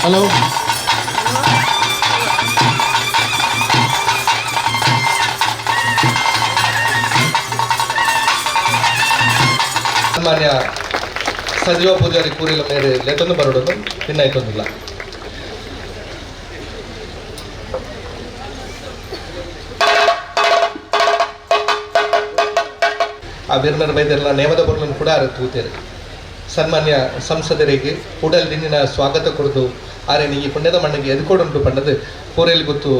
Hello ಸನ್ಮಾನ್ಯ ಸಜೀವ ಪೂಜಾರಿ ಕೂರಿಲ ಮೇಲೆ ಲೆತನ್ನು ಬರೋದು ತಿನ್ನಾಯ್ತೊಂದಿಲ್ಲ. ಆ ಬೇರೆ ಬೈದೆಲ್ಲ ನೇಮದ ಬರಲನ್ನು ಕೂಡ ತೂತೇರಿ ಸನ್ಮಾನ್ಯ ಸಂಸದರಿಗೆ ಉಡಲ್ ದಿನಿನ ಸ್ವಾಗತ ಕೊಡದು ಆರೇನು ಈ ಪುಣ್ಯದ ಮಣ್ಣಿಗೆ ಎದ್ಕೊಡುಂಟು ಪಂಡದು ಪೂರೈಲಿ ಗೊತ್ತು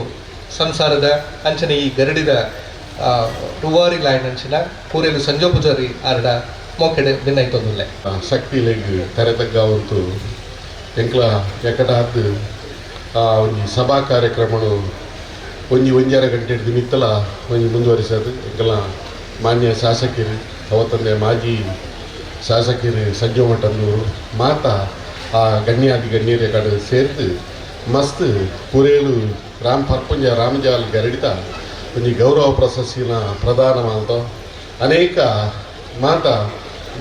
ಸಂಸಾರದ ಅಂಚನೆ ಈ ಗರಡಿದ ಟುವಾರಿ ಲಾಯನ್ ಅಂಚಿನ ಪೂರೈಲು ಸಂಜೋ ಪೂಜಾರಿ ಆರಡ ಮೋಕೆಡೆ ದಿನಾಯ್ತೊಂದಿಲ್ಲ. ಶಕ್ತಿ ಲೆಗ್ ತೆರೆತಗ್ಗಾವಂತು ಎಂಕ್ಲ ಎಕಟಾತ್ ಒಂಜಿ ಸಭಾ ಕಾರ್ಯಕ್ರಮಗಳು ಒಂಜಾರ ಗಂಟೆ ಹಿಡಿದು ಮಿತ್ತಲ ಒಂಜಿ ಮುಂದುವರಿಸೋದು ಎಂಕಲ ಮಾನ್ಯ ಶಾಸಕರು ಅವತ್ತಂದೆ ಮಾಜಿ ಶಾಸಕರು ಸಂಜು ಮಠಂದೂರು ಮಾತಾ ಆ ಗಣ್ಯಾದಿ ಗಣ್ಯರ ಕಡೆ ಸೇರ್ತು ಮಸ್ತ್ ಪುರೇಲು ಪರ್ಪುಂಜ ರಾಮಜಾಲ್ ಗರಡಿತ ಒಂಜಿ ಗೌರವ ಪ್ರಶಸ್ತಿನ ಪ್ರದಾನ ಮಾಡ್ತಾವ ಅನೇಕ ಮಾತಾ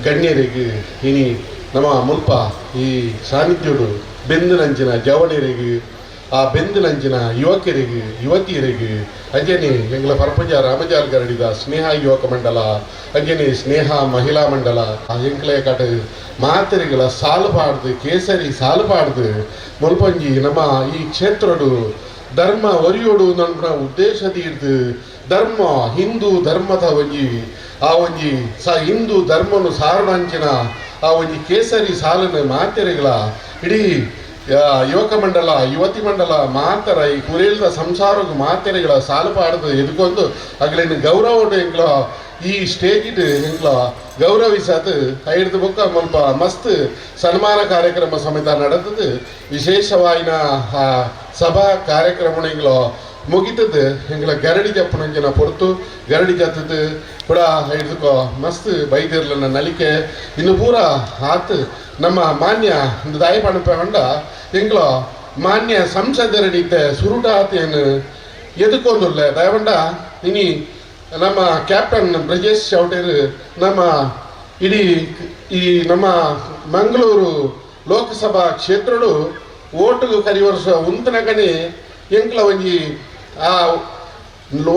ಗಣ್ಯರಿಗೆ ಇನಿ ನಮ್ಮ ಮುಲ್ಪ ಈ ಸಾನ್ನಿಧ್ಯಡು ಬೆಂದಿನಂಚಿನ ಜವಣರಿಗೆ ಆ ಬೆಂದಿನಂಚಿನ ಯುವಕರಿಗೆ ಯುವತಿಯರಿಗೆ ಅಂಜನೆ ಎಂಗ್ಲ ಪರಪಂಜ ರಾಮಜಾಲ್ ಗರಡಿದ ಸ್ನೇಹ ಯುವಕ ಮಂಡಲ ಅಂಜನೆ ಸ್ನೇಹ ಮಹಿಳಾ ಮಂಡಲ ಎಂಕ್ಲೆ ಕಟ ಮಾತರಿಗಳ ಸಾಲುಪಾಡ್ದು ಕೇಸರಿ ಸಾಲುಪಾಡ್ದು ಮುಲ್ಪಂಜಿ ನಮ್ಮ ಈ ಕ್ಷೇತ್ರಡು ಧರ್ಮ ಒರಿಯೋಡು ನನ್ನ ಉದ್ದೇಶದಿರ್ದು ಧರ್ಮ ಹಿಂದೂ ಧರ್ಮದ ಒಂಜಿ ಆ ಒಂಜಿ ಹಿಂದೂ ಧರ್ಮನು ಸಾರಣಂಚಿನ ಆ ಒಂಜಿ ಕೇಸರಿ ಸಾಲನ ಮಾತೆರೆಗಳ ಇಡೀ ಯುವಕ ಮಂಡಲ ಯುವತಿ ಮಂಡಲ ಮಾತರ ಈ ಕುರೇಲ್ದ ಸಂಸಾರದ ಮಾತೆರೆಗಳ ಸಾಲುಪಾಡ್ದು ಎದ್ಕೊಂಡು ಅಗ್ಲಿನ ಗೌರವ ಎಂಗ್ಲ ಈ ಸ್ಟೇಜ್ ಎಂಗ್ಲ ಗೌರವಿಸದು ಐದು ಬುಕ್ಕ ಸ್ವಲ್ಪ ಮಸ್ತ್ ಸನ್ಮಾನ ಕಾರ್ಯಕ್ರಮ ಸಮೇತ ನಡೆದದು ವಿಶೇಷವಾಯಿನ ಆ ಸಭಾ ಕಾರ್ಯಕ್ರಮ ಎಂಗ್ಲ ಮುಗಿತದ್ದು ಎಂಗ್ಲ ಗರಡಿ ಜಪ್ಪನಂಜನ ಪೊರ್ತು ಗರಡಿ ಜತ್ತದು ಕೂಡ ಹಿಡ್ದುಕೋ ಮಸ್ತ್ ಬೈದಿರ್ಲನ್ನ ನಲಿಕೆ ಇನ್ನು ಪೂರ ಆತು ನಮ್ಮ ಮಾನ್ಯ ದಾಯ ಪಣಪಂಡ ಎಂಗ್ಲ ಮಾನ್ಯ ಸಂಸದರಡಿದ್ದ ಸುರುಟಾತೇನು ಎದುಕೊಂದುಲ್ಲ ದಯಪಂಡ ಇನಿ ನಮ್ಮ ಕ್ಯಾಪ್ಟನ್ ಬ್ರಜೇಶ್ ಚೌಟೇರು ನಮ್ಮ ಇಡೀ ಈ ನಮ್ಮ ಮಂಗಳೂರು ಲೋಕಸಭಾ ಕ್ಷೇತ್ರಡು ಓಟು ಕರಿವರ್ಷ ಉಂತನ ಕಣಿ ಎಂಕ್ಲ ಒಂಜಿ ಆ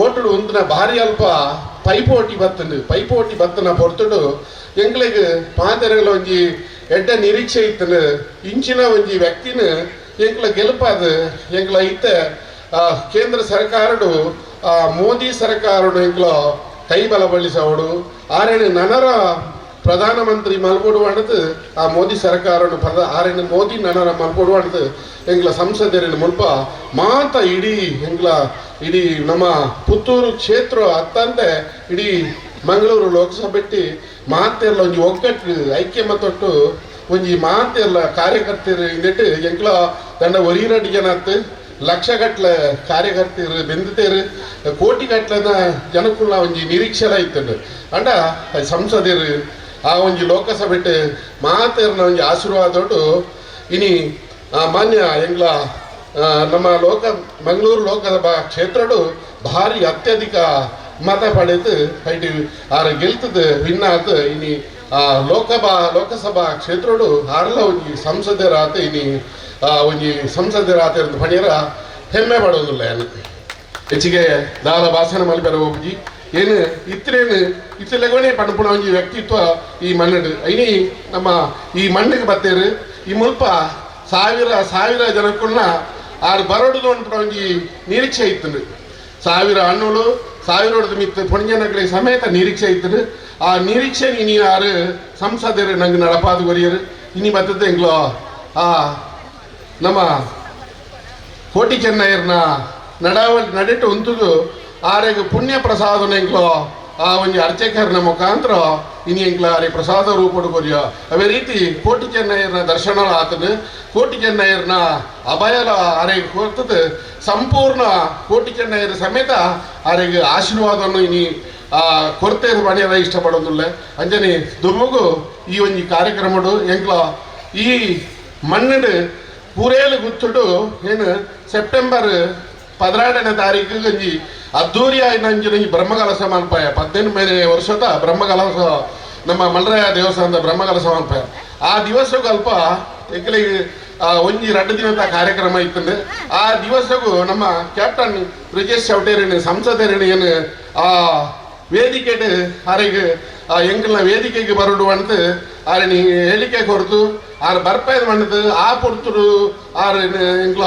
ಓಟುಡು ಉಂತನ ಭಾರಿ ಅಲ್ಪ ಪೈಪೋಟಿ ಬತ್ತನ ಪೊರ್ತುಡು ಎಂಕ್ಲೆಗ್ ಮಾತೆರೆಗಳ ಒಂಜಿ ಎಡ್ಡ ನಿರೀಕ್ಷೆ ಇತ್ತನು ಇಂಚಿನ ಒಂಜಿ ವ್ಯಕ್ತಿನ ಎಂಕ್ಲ ಗೆಲುಪಾದ ಎಂಕ್ಲ ಇತ್ತ ಕೇಂದ್ರ ಸರ್ಕಾರಡು ಮೋದಿ ಸರ್ಕಾರಡು ಎಂಕ್ಲ ಕೈ ಬಲಪಡಿಸೋಡು ಆರೇನು ನನರ ಪ್ರಧಾನಮಂತ್ರಿ ಮಲ್ಪೊಡುವಾಣದು ಆ ಮೋದಿ ಸರ್ಕಾರನು ಆರೇನು ಮೋದಿ ನನರ ಮಲ್ಪೊಡುವಾಣದು ಎಂಗ್ಲ ಸಂಸದರಿನ ಮುಲ್ಪ ಮಾತ ಇಡೀ ನಮ್ಮ ಪುತ್ತೂರು ಕ್ಷೇತ್ರ ಅತ್ತಂತೆ ಇಡೀ ಮಂಗಳೂರು ಲೋಕಸಭೆಟ್ಟಿ ಮಾತೆರ್ಲ ಒಂಜಿ ಒಗ್ಗಟ್ಟು ಐಕ್ಯಮತ್ತೊಟ್ಟು ಒಂಜಿ ಮಾತೆರ್ಲ ಕಾರ್ಯಕರ್ತರು ಇಂದಿಟ್ಟು ಎಂಕ್ಲ ತಂಡ ಒರಿರಡ್ಡಿ ಜನತ್ತು ಲಕ್ಷಗಟ್ಲೆ ಕಾರ್ಯಕರ್ತರು ಬೆಂದಿತೇರು ಕೋಟಿಗಟ್ಲೆನ ಜನಕ್ಕುಲ್ಲ ಒಂಜಿ ನಿರೀಕ್ಷೆಲ ಇತ್ತು ಅಂಡ ಸಂಸದರು ಆ ಒಂಜಿ ಲೋಕಸಭೆಟ್ ಮಾತೆರ್ನ ಒಂಜಿ ಆಶೀರ್ವಾದೊಟ್ಟು ಇನಿ ಮಾನ್ಯ ಎಂಗ್ಲ ನಮ್ಮ ಮಂಗಳೂರು ಲೋಕಸಭಾ ಕ್ಷೇತ್ರಡು ಭಾರಿ ಅತ್ಯಧಿಕ ಮತ ಪಡೆದು ಐಟಿ ಆರ ಗೆಲ್ತದ ವಿನ್ನಾತ್ ಇನಿ ಲೋಕಸಭಾ ಕ್ಷೇತ್ರಡು ಆರ್ಲ ಒಂಜಿ ಸಂಸದರಾತ ಇನಿ ಒಂಜಿ ಸಂಸದರಾತ ಪಣಿಯರ ಹೆಮ್ಮೆ ಪಡೋದಿಲ್ಲ ಏನು ಹೆಚ್ಚಿಗೆ ದಾಲ ಭಾಷಣ ಮಲ್ಪೆರ ಹೋಗಿ ಏನು ಇತ್ತಲೆಗೊನೆ ಪಣಪುಣ ಒಂಜಿ ವ್ಯಕ್ತಿತ್ವ ಈ ಮಣ್ಣಡು ಐನಿ ನಮ್ಮ ಈ ಮಣ್ಣಿಗೆ ಬತ್ತೇರು ಈ ಮುಲ್ಪ ಸಾವಿರ ಜನಕ್ಕುನ್ನ ಆರು ಬರೋಡು ಅನ್ಪುಣ ಒಂಜಿ ನಿರೀಕ್ಷೆ ಇತ್ತು ಸಾವಿರ ಹಣ್ಣುಗಳು ಸಾವಿರ ಮಿತ್ತು ಪುಣ್ಯನಗಳಿಗೆ ಸಮೇತ ನಿರೀಕ್ಷೆ ಇತ್ತು ಆ ನಿರೀಕ್ಷೆ ಇನಿ ಆರು ಸಂಸದರು ನಂಗೆ ನಡಪಾದು ಬರೆಯರು ಇನಿ ಬರ್ತದೆ ಎಂಗ್ಲೋ ನಮ್ಮ ಕೋಟಿ ಚೆನ್ನೈರ್ನ ನಡೆಟ್ಟು ಉಂತುದು ಆರೆಗೆ ಪುಣ್ಯ ಪ್ರಸಾದನ ಎಂಗ್ಲೋ ಆ ಒಂಜಿ ಅರ್ಚಕರ್ನ ಮುಖಾಂತರ ಇನಿ ಎಂಗ್ಲ ಆರೆ ಪ್ರಸಾದ ರೂಪಡು ಕೊರಿಯ ಅವೇ ರೀತಿ ಕೋಟಿ ಚೆನ್ನೈರ್ನ ದರ್ಶನ ಆತದು ಕೋಟಿ ಚೆನ್ನೈರ್ನ ಅಭಯಲ ಆರೆಗೆ ಕೊರ್ತದ ಸಂಪೂರ್ಣ ಕೋಟಿ ಚೆನ್ನೈರ್ ಸಮೇತ ಆರೆಗೆ ಆಶೀರ್ವಾದವನ್ನು ಇನಿ ಕೊರತೆರು ಪಣಿಯರ ಇಷ್ಟಪಡೋದಿಲ್ಲ ಅಂಜನೆ ದುರ್ಮಗು ಈ ಒಂಜಿ ಕಾರ್ಯಕ್ರಮಡು ಎಂಗ್ಲ ಈ ಮಣ್ಣಡು ಪೂರೇಲು ಗುತ್ತುಡು ಏನು ಸೆಪ್ಟೆಂಬರ್ 16ನೇ ತಾರೀಕು ಒಂಜಿ ಅದ್ದೂರಿ ಆಯ್ನಂಜಿನ ಬ್ರಹ್ಮಕಲಶ ಮಲ್ಪಾಯ 18ನೇ ವರ್ಷದ ಬ್ರಹ್ಮಕಲಶ ನಮ್ಮ ಮಲ್ರಾಯ ದೇವಸ್ಥಾನದ ಬ್ರಹ್ಮಕಲಶ ಮಲ್ಪಾಯ ಆ ದಿವಸ ಅಲ್ಪ ಎಂಕಲಿಗೆ ಒಂಜಿ 2 ದಿನದ ಕಾರ್ಯಕ್ರಮ ಇತ್ತಂದು ಆ ದಿವಸಗೂ ನಮ್ಮ ಕ್ಯಾಪ್ಟನ್ ಬ್ರಿಜೇಶ್ ಚೌಟೇರಿನ ಸಂಸದರಿನ ಏನು ಆ ವೇದಿಕೆಗೆ ಆರಿಗೆ ಎಂಕಲ್ನ ವೇದಿಕೆಗೆ ಬರೋಡು ಅಂತ ಆರನಿ ಹೇಳಿಕೆ ಕೊಡ್ತು ಆರು ಬರ್ಪೈದು ಮಣ್ಣದು ಆ ಪುಡ್ತುಡು ಆರು ಎಂಕ್ಲ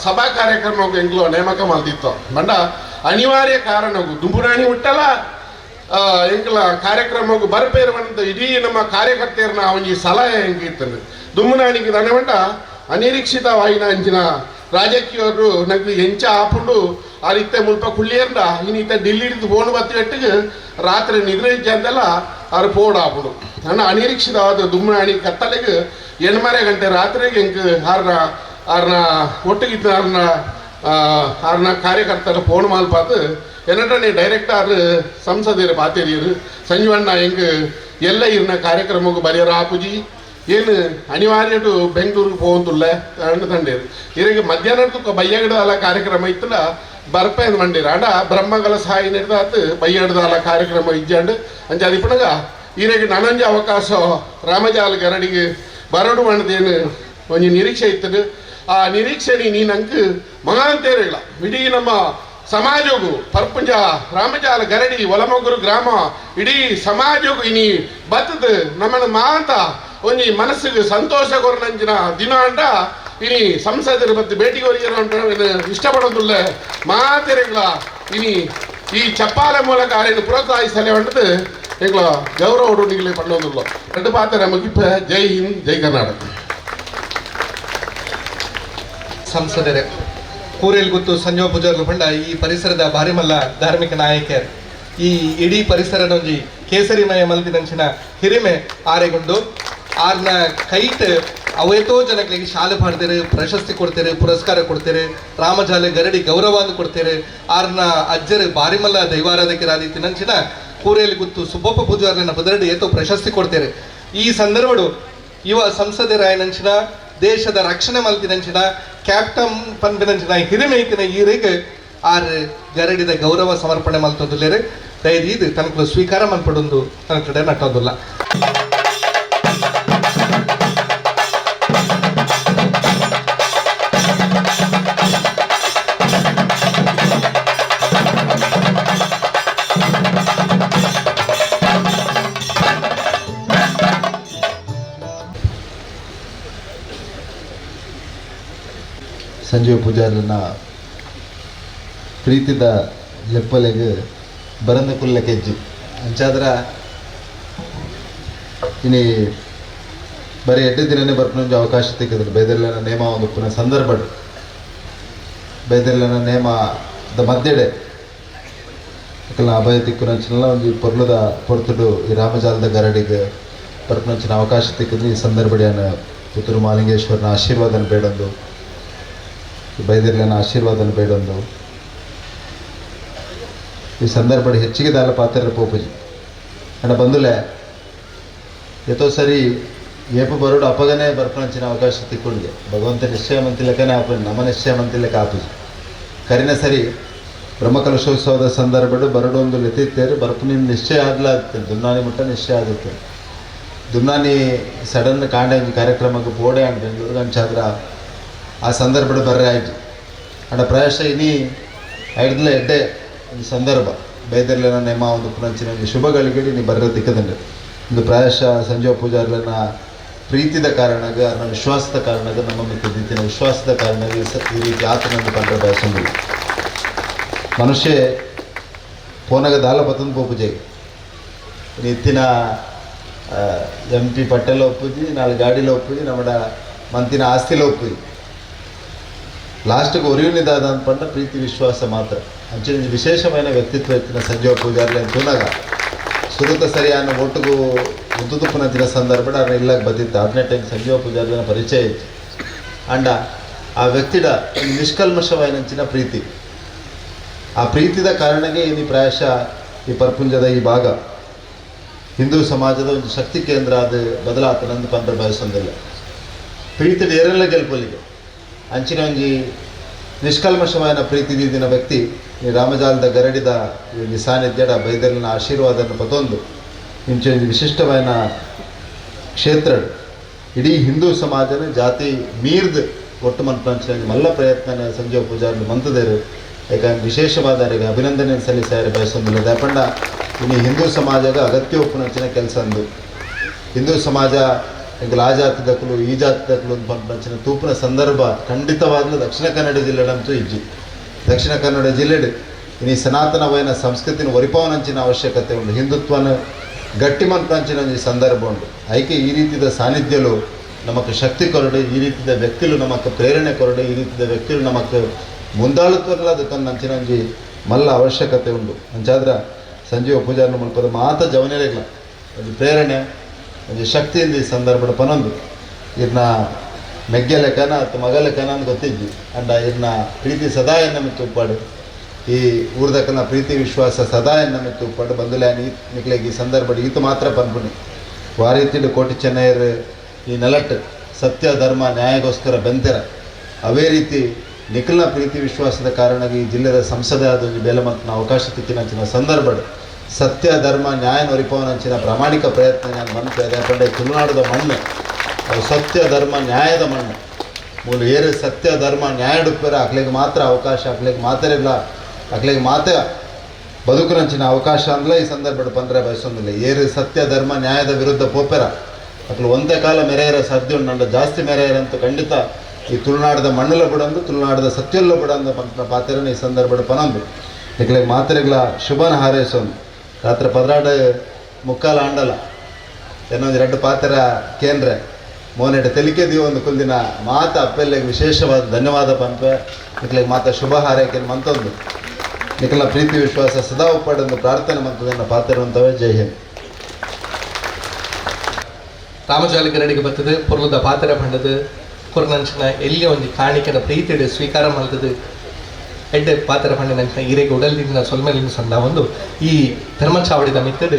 ಸಭಾ ಕಾರ್ಯಕ್ರಮಕ್ಕೆ ಎಂಕ್ಲ ನೇಮಕ ಮಾಡ್ತಿತ್ತು ಮಂಡ ಅನಿವಾರ್ಯ ಕಾರಣಕ್ಕೂ ದುಂಬುರಾಣಿ ಹುಟ್ಟಲ್ಲ ಎಂಕಲ ಕಾರ್ಯಕ್ರಮಕ್ಕೂ ಬರ್ಪೇರುವಂತ ಇಡೀ ನಮ್ಮ ಕಾರ್ಯಕರ್ತೆಯರನ್ನ ಅವನಿಗೆ ಸಲಹೆ ಹೆಂಗಿರ್ತದೆ ದುಮ್ಮನಾಣಿಗೆ ನನವಂಟ ಅನಿರೀಕ್ಷಿತವಾಯಿನ ಅಂಚಿನ ರಾಜಕೀಯವರು ನಂಗೆ ಎಂಚ ಹಾಕೊಂಡು ಆ ರೀತಿ ಮುಲ್ಪ ಕುಳ್ಳಿಯರ್ದ ಇನ್ನೀತ ఢిల్లీ ಫೋನ್ ಬತ್ತಿ ಎಟ್ಟಿಗೆ ರಾತ್ರಿ ನಿದ್ರೆ ಅಂತೆಲ್ಲ ಅವ್ರು ಫೋನ್ ಹಾಕೊಂಡು ನನ್ನ ಅನಿರೀಕ್ಷಿತವಾದ ದುಮ್ಮನಾಣಿ ಕತ್ತಲೆಗೆ 8:30 ಗಂಟೆ ರಾತ್ರಿಗೆ ಎಂಕ್ ಆರ್ನ ಒಟ್ಟಿಗಿದ್ದ ಆರ್ನ ಕಾರ್ಯಕರ್ತರ ಫೋನ್ ಮಾಲ್ಪಾತು என்னட்டனே டைரக்டார் ಸಂಸದರ ಪಾತೇರಿಯರು ಸಂಜೀವಣ್ಣ ಹೆಂಗ ಎಲ್ಲ ಇರ್ನ ಕಾರ್ಯಕ್ರಮಕ್ಕೆ ಬರೆಯರ ಆಪುಜಿ ಏನು ಅನಿವಾರ್ಯಟು ಬೆಂಗಳೂರಿಗೆ ಹೋಗುದಿಲ್ಲ ತಂಡೇರು ಇರಿಗೆ ಮಧ್ಯಾಹ್ನಕ್ಕೆ ಬಯ್ಯಗಡದ ಕಾರ್ಯಕ್ರಮ ಇತ್ತಲ್ಲ ಬರ್ಪೇದು ಮಂಡೇರು ಆಡ ಬ್ರಹ್ಮಗಲ ಸಾಯಿ ನಡೆದಾತು ಬಯ್ಯಗಡದ ಕಾರ್ಯಕ್ರಮ ಇಜ್ಜಂಡು ಅಂಚಾದ ಇಪ್ಪಣಗ ಇರಿಗೆ ನನಂಜ ಅವಕಾಶ ರಾಮಜಾಲ ಗರಡಿಗೆ ಬರಡು ಮಣ್ಣದೇನು ಒಂದು ನಿರೀಕ್ಷೆ ಇತ್ತದು ಆ ನಿರೀಕ್ಷೆನಿ ನೀನು ಅಂಕ ಮಹಾಂತೇರಿಲ್ಲ ಇಡೀ ನಮ್ಮ ಸಮಾಜಗೂ ಪರ್ಪುಂಜ ರಾಮಜಾಲ ಗರಡಿ ಒಲಮೊಗ್ರು ಗ್ರಾಮ ಇಡೀ ಸಮಾಜಗೂ ಇನಿ ಬತ್ತದ ನಮ್ಮನ್ನು ಮಾಂತ ಒಂಜಿ ಮನಸ್ಸಿಗೆ ಸಂತೋಷ ಕೊರನಂಚಿನ ದಿನ ಅಂಟ ಇನಿ ಸಂಸದರ ಬತ್ತು ಭೇಟಿಗೆ ಹೊರಿಯರು ಅಂತ ಇಷ್ಟಪಡೋದಿಲ್ಲ ಮಾತೆರೆಗಳ ಇನಿ ಈ ಚಪ್ಪಾಲೆ ಮೂಲಕ ಅವರನ್ನು ಪ್ರೋತ್ಸಾಹಿಸಲೇ ಹೊಂಟದು ಎಂಗ್ಲ ಗೌರವ ಉಡುನಿಗೆ ಪಡೋದಿಲ್ಲ ಎರಡು ಪಾತ್ರ ಮುಗಿಪ ಜೈ ಹಿಂದ್ ಜೈ ಕರ್ನಾಟಕ ಸಂಸದರೇ ಕೂರೇಲ್ ಗುತ್ತು ಸಂಜೋ ಪೂಜಾರ್ಲು ಪಂಡ ಈ ಪರಿಸರದ ಬಾರಿಮಲ್ಲ ಧಾರ್ಮಿಕ ನಾಯಕರು ಈ ಇಡೀ ಪರಿಸರದೊಂಜಿ ಕೇಸರಿಮಯ ಮಲ್ದಿನಂಚಿನ ಹಿರಿಮೆ ಆರೆಗೊಂಡು ಆರ್ನ ಕೈಟ್ ಅವೇತೋ ಜನಗಳಿಗೆ ಶಾಲೆ ಪಾಡ್ತಾರೆ ಪ್ರಶಸ್ತಿ ಕೊಡ್ತಾರೆ ಪುರಸ್ಕಾರ ಕೊಡ್ತಾರೆ ರಾಮಜಾಲೆ ಗರಡಿ ಗೌರವ ಅಂತ ಕೊಡ್ತಾರೆ ಆರ್ನ ಅಜ್ಜರು ಬಾರಿಮಲ್ಲ ದೈವಾರಾಧಕರಾದಿತ್ತಿನಂಚಿನ ಕೂರೇಲ್ ಗುತ್ತು ಸುಬ್ಬಪ್ಪ ಪೂಜಾರ್ಲಿನ ಬದರಡಿ ಏತೋ ಪ್ರಶಸ್ತಿ ಕೊಡ್ತಾರೆ ಈ ಸಂದರ್ಭಡು ಯುವ ಸಂಸದರಾಯನಂಚಿನ ದೇಶದ ರಕ್ಷಣೆ ಮಲ್ತಿನಂಚಿನ ಕ್ಯಾಪ್ಟನ್ ಪಂಪಿನಂಚಿನ ಹಿರಿಮೆ ಐತಿನ ಈರಿಗೆ ಆರ್ ಗರಡಿದ ಗೌರವ ಸಮರ್ಪಣೆ ಮಲ್ತೊಂದುಲ್ಲೇರೆ ದಯದಿ ಇದು ತನಕ ಸ್ವೀಕಾರ ಮಲ್ಪಡೊಂದು ತನ್ನ ಕಡೆ ನಟ್ಟೋದಿಲ್ಲ ಸಂಜೀವ್ ಪೂಜಾರನ ಪ್ರೀತಿದ ಲೆಪ್ಪಲೆಗೆ ಬರಂದ ಕುಲ್ಲ ಕೆಜ್ಜಿ ಅಂಚಾದ್ರ ಇನಿ ಬರೀ 8 ದಿನನೇ ಬರ್ಪನೊಂದು ಅವಕಾಶ ತೆಗೆದ್ರು ಬೈದರ್ಲನ ನೇಮ ಒಂದು ಪುನಃ ಸಂದರ್ಭ ಬೈದರ್ಲನ ನೇಮದ ಮಧ್ಯೆಡೆ ಅಭಯ ತಿಕ್ಕುನಂಚಿನಲ್ಲ ಒಂದು ಪೊರ್ಲದ ಪೊರ್ತುಡು ಈ ರಾಮಜಾಲದ ಗರಡಿಗೆ ಬರ್ಪನಂಚಿನ ಅವಕಾಶ ತೆಗೆದ್ರು ಈ ಸಂದರ್ಭಡಿಯನ್ನ ಪುತ್ತೂರು ಮಾಲಿಂಗೇಶ್ವರನ ಆಶೀರ್ವಾದನ ಬೇಡೊಂದು ಬೈದಿರ್ಲನ ಆಶೀರ್ವಾದನ ಬೇಡೊಂದು ಈ ಸಂದರ್ಭ ಹೆಚ್ಚಿಗೆ ದಾಲ ಪಾತ್ರ ಪೋಪುಜಿ ಅಣ್ಣ ಬಂದುಲೆ ಎತ್ತೋ ಸರಿ ಏಪು ಬರೋಡು ಅಪ್ಪಗನೇ ಬರ್ಪಂಚಿನ ಅವಕಾಶ ತಿಕ್ಕೊಂಡಿದೆ ಭಗವಂತ ನಿಶ್ಚಯ ಮಂತಿಲಕನೇ ಆಪ ನಮ್ಮ ನಿಶ್ಚಯ ಮಂತಿಲಕ ಆಪುಜಿ ಕರಿನ ಸರಿ ಬ್ರಹ್ಮಕಲಶೋತ್ಸವದ ಸಂದರ್ಭಡು ಬರಡು ಒಂದು ಲೆತ್ತಿತ್ತೇರು ಬರ್ಪು ನಿಶ್ಚಯ ಆಗ್ಲಾಗುತ್ತೆ ದುಮ್ನಾನಿ ಮುಟ್ಟ ನಿಶ್ಚಯ ಆಗುತ್ತೆ ದುಮ್ನಾನಿ ಸಡನ್ ಕಾಂಡೆ ಕಾರ್ಯಕ್ರಮಕ್ಕೆ ಪೋಡೆ ಅಂತ ಬೆಂಗಳೂರು ಅಂಚಾದ್ರ ಆ ಸಂದರ್ಭ ಬರ್ರೆ ಆಯ್ತು ಅಣ್ಣ ಪ್ರಾಯಶಃ ಇನಿ ಐಡ್ದಲೆ ಎಡ್ಡೆ ಒಂದು ಸಂದರ್ಭ ಬೈದರ್ಲನ ನೇಮ ಒಂದು ಪುನಂಚಿನ ಒಂದು ಶುಭಗಳಿಗೆ ನೀ ಬರ್ರ ದಿಕ್ಕದಂಡೆ ಒಂದು ಪ್ರಾಯಶಃ ಸಂಜೀವ ಪೂಜಾರ್ಲನ ಪ್ರೀತಿದ ಕಾರಣಗ ನನ್ನ ವಿಶ್ವಾಸದ ಕಾರಣಗ ನಮ್ಮ ಮಿತ್ತಿನ ವಿಶ್ವಾಸದ ಕಾರಣಗ ಈ ರೀತಿ ಆತನನ್ನು ಕಂಡ್ರೆ ಬಯಸಂಗಿಲ್ಲ ಮನುಷ್ಯ ಫೋನಾಗ ದಾಲ ಬತ್ತಂದು ಪೋಪುಜೆ ಇತ್ತಿನ MP ಪಟ್ಟೆಲ್ಲ ಒಪ್ಪುಜಿ ನಾಳೆ ಗಾಡಿలో ಒಪ್ಪುಜಿ ನಮ್ಮ ಮಂತಿನ ಆಸ್ತಿలో ಒಪ್ಪುಜಿ ಲಾಸ್ಟ್ಗೆ ಒರಿಯುನಿದಾದ ಅಂದ್ಪಂಡ ಪ್ರೀತಿ ವಿಶ್ವಾಸ ಮಾತ್ರ ಅಂಚಿನ ವಿಶೇಷమైన ವ್ಯಕ್ತಿತ್ವ ಎತ್ತಿನ ಸಂಜೀವ ಪೂಜಾರ್ಲೆ ಅಂತೂನಾಗ ಸುರುತ ಸರಿಯಾನ ಒಟ್ಟಿಗೂ ಮುತ್ತುದುಪ್ಪುನಂಚಿನ ಸಂದರ್ಭ ಅದನ್ನ ಇಲ್ಲಾಗ ಬದಿತ್ತು 10ನೇ ಟೈಮ್ ಸಂಜೀವ ಪೂಜಾರ್ಲಿನ ಪರಿಚಯ ಇತ್ತು ಅಂಡ ಆ ವ್ಯಕ್ತಿಡ ನಿಷ್ಕಲ್ಮಶವಾಯಿನಂಚಿನ ಪ್ರೀತಿ ಆ ಪ್ರೀತಿದ ಕಾರಣಕ್ಕೆ ಇನಿ ಪ್ರಾಯಶಃ ಈ ಪರ್ಪುಂಜದ ಈ ಭಾಗ ಹಿಂದೂ ಸಮಾಜದ ಒಂದು ಶಕ್ತಿ ಕೇಂದ್ರ ಅದು ಬದಲಾತನಂದು ಕಂಡ್ರೆ ಬಯಸೊಂದಿಲ್ಲ ಪ್ರೀತಿ ಏರೆಲ್ಲ ಗೆಲ್ಪೊಲಿಗೆ ಅಂಚಿನ ಒಂಜಿ ನಿಷ್ಕಲ್ಮಶವಾದ ಪ್ರೀತಿ ದೀದಿನ ವ್ಯಕ್ತಿ ಈ ರಾಮಜಾಲದ ಗರಡಿದ ಈ ಸಾನ್ನಿಧ್ಯಡ ಬೈದರ್ಲಿನ ಆಶೀರ್ವಾದನ ಪತೊಂದು ಇಂಚ ವಿಶಿಷ್ಟವಾದ ಕ್ಷೇತ್ರ ಇಡೀ ಹಿಂದೂ ಸಮಾಜನ ಜಾತಿ ಮೀರ್ದು ಒಟ್ಟು ಮನ್ಪಂಚಿನಾಗಿ ಮಲ್ಲ ಪ್ರಯತ್ನ ಸಂಜೀವ ಪೂಜಾರ್ಲು ಮಂತದೇರು ಯಾಕಂದ್ರೆ ವಿಶೇಷವಾದವರಿಗೆ ಅಭಿನಂದನೆ ಸಲ್ಲಿಸಾರೆ ಬಯಸೊಂದಿಲ್ಲ ದಯಪಂಡ ಇನ್ನು ಹಿಂದೂ ಸಮಾಜದ ಅಗತ್ಯ ಉಪ್ಪುನಂಚಿನ ಕೆಲಸ ಅಂದು ಹಿಂದೂ ಸಮಾಜ ಎಂಕಲ್ ಆ ಜಾತಿದಕ್ಕಲು ಈ ಜಾತಿದಕ್ಕಲು ಪಂಚಿನ ತೂಪಿನ ಸಂದರ್ಭ ಖಂಡಿತವಾಗ್ಲೂ ದಕ್ಷಿಣ ಕನ್ನಡ ಜಿಲ್ಲೆಡಂತೂ ಇಜ್ಜಿ ದಕ್ಷಿಣ ಕನ್ನಡ ಜಿಲ್ಲೆಡು ಇನ್ನು ಸನಾತನವೈನ ಸಂಸ್ಕೃತಿನ ಒರಿಪವನಂಚಿನ ಅವಶ್ಯಕತೆ ಉಂಟು ಹಿಂದುತ್ವನ ಗಟ್ಟಿ ಮನ್ಪಂಚಿನ ಒಂದು ಸಂದರ್ಭ ಉಂಟು ಐಕೆ ಈ ರೀತಿಯ ಸಾನ್ನಿಧ್ಯಲು ನಮಕ್ ಶಕ್ತಿ ಕೊರಡು ಈ ರೀತಿಯ ವ್ಯಕ್ತಿಲು ನಮಕ್ ಪ್ರೇರಣೆ ಕೊರಡು ಈ ರೀತಿಯ ವ್ಯಕ್ತಿಲು ನಮಕ್ ಮುಂದಾಳುತ್ವಲ್ಲ ಅದಕ್ಕನ್ನು ನಂಚಿನ ಒಂಜಿ ಮಲ್ಲ ಅವಶ್ಯಕತೆ ಉಂಟು ಅಂಚಾದ್ರ ಸಂಜೀವ ಪೂಜಾರನ್ನು ಮುಲ್ಪದ ಮಾತ ಜವನೇರೆಗ್ಲ ಒಂದು ಪ್ರೇರಣೆ ಒಂದು ಶಕ್ತಿಯಿಂದ ಈ ಸಂದರ್ಭದ ಪನೊಂದು ಇದನ್ನ ಮೆಗ್ಗೆ ಲೆಕ್ಕನ ಅಥವಾ ಮಗ ಲೆಕ್ಕನ ಅಂತ ಗೊತ್ತಿದ್ವಿ ಅಂಡ ಇದನ್ನ ಪ್ರೀತಿ ಸದಾ ಎನ್ನಮೆ ತೂಪಾಡು ಈ ಊರ್ದಕ್ಕನ ಪ್ರೀತಿ ವಿಶ್ವಾಸ ಸದಾ ಎನ್ನಮೆ ತೂಪಾಡು ಬಂದುಲೆ ನಿಕ್ಲೆಗೆ ಈ ಸಂದರ್ಭ ಈತ ಮಾತ್ರ ಪನ್ಪುಣಿ ವಾರೀತಿಡು ಕೋಟಿ ಚೆನ್ನೈಯರು ಈ ನೆಲಟ್ ಸತ್ಯ ಧರ್ಮ ನ್ಯಾಯಗೋಸ್ಕರ ಬೆಂತೆರ ಅವೇ ರೀತಿ ನಿಖಲ್ನ ಪ್ರೀತಿ ವಿಶ್ವಾಸದ ಕಾರಣ ಈ ಜಿಲ್ಲೆಯ ಸಂಸದ ಆದ ಬೇಲಮಂತನ ಅವಕಾಶ ತಿಕ್ಕಿನಂಚಿನ ಸಂದರ್ಭ ಸತ್ಯ ಧರ್ಮ ನ್ಯಾಯ ನೊರಿಪವನಂಚಿನ ಪ್ರಾಮಾಣಿಕ ಪ್ರಯತ್ನ ನಾನು ಮಂತ್ರಿ ಅದೇ ತುಳುನಾಡದ ಮಣ್ಣು ಅದು ಸತ್ಯ ಧರ್ಮ ನ್ಯಾಯದ ಮಣ್ಣು ಮೂಲ ಏರು ಸತ್ಯ ಧರ್ಮ ನ್ಯಾಯ ಡುಪ್ಪರ ಅಕ್ಲಿಗೆ ಮಾತ್ರ ಅವಕಾಶ ಅಕ್ಲಿಗೆ ಮಾತರಿಲ್ಲ ಅಕ್ಲಿಗೆ ಮಾತ ಬದುಕುನಂಚಿನ ಅವಕಾಶ ಅಂದ್ರೆ ಈ ಸಂದರ್ಭ ಬಂದರೆ ಬಯಸೊಂದಿಲ್ಲ ಏರು ಸತ್ಯ ಧರ್ಮ ನ್ಯಾಯದ ವಿರುದ್ಧ ಪೋಪೆರ ಅಕ್ಲು ಒಂದೇ ಕಾಲ ಮೆರೆಯರ ಸಾಧ್ಯ ಉಂಡು ನಂದು ಜಾಸ್ತಿ ಮೆರೆಯರಂತೂ ಖಂಡಿತ ಈ ತುಳುನಾಡದ ಮಣ್ಣಲ ಬಿಡಂದು ತುಳುನಾಡದ ಸತ್ಯಲ್ಲ ಬಿಡಂದು ಪಂಪಿನ ಪಾತ್ರನ ಈ ಸಂದರ್ಭ ಪನೊಂದು ಇಕ್ಲಿಗೆ ಮಾತ್ರೆಗಳ ಶುಭನ ಹಾರೈಸೋನು ರಾತ್ರಿ ಪದ್ರಾಡು ಮುಕ್ಕಾಲ ಆಂಡಲ ಏನೊಂದು 2 ಪಾತ್ರ ಕೇಂದ್ರ ಮೋನೆಡೆ ತೆಲಿಕೆದಿ ಒಂದು ಕುಂದಿನ ಮಾತ ಅಪ್ಪೆಲ್ಲಿಗೆ ವಿಶೇಷವಾದ ಧನ್ಯವಾದ ಪಂಪೆ ನಿಕ್ಲಿಗೆ ಮಾತ ಶುಭ ಹಾರೈಕೆ ಮಂತೊಂದು ನಿಖಲ ಪ್ರೀತಿ ವಿಶ್ವಾಸ ಸದಾ ಉಪ್ಪಾಡೊಂದು ಪ್ರಾರ್ಥನೆ ಮಂತದನ್ನ ಪಾತ್ರವಂತವೇ ಜೈ ಹಿಂದ್. ರಾಮಜಾಲಿಗರಡಿಗೆ ಬರ್ತದೆ ಪೊರ್ಲದ ಪಾತ್ರ ಪಂಡದು ಪೊರ್ನಂಚಿನ ಎಲ್ಲಿ ಒಂದು ಕಾಣಿಕೆನ ಪ್ರೀತಿಡೆ ಸ್ವೀಕಾರ ಮಾಡ್ತದೆ ಎಡ್ಡೆ ಪಾತ್ರ ಪಂಡಿನಂಚಿನ ಈರೆಗೆ ಉಡಲ್ದಿನ ಸೊಲ್ಮೇಲಿನ ಸಂದ ಒಂದು ಈ ಧರ್ಮಚಾವಡಿದ ಮಿತ್ತದು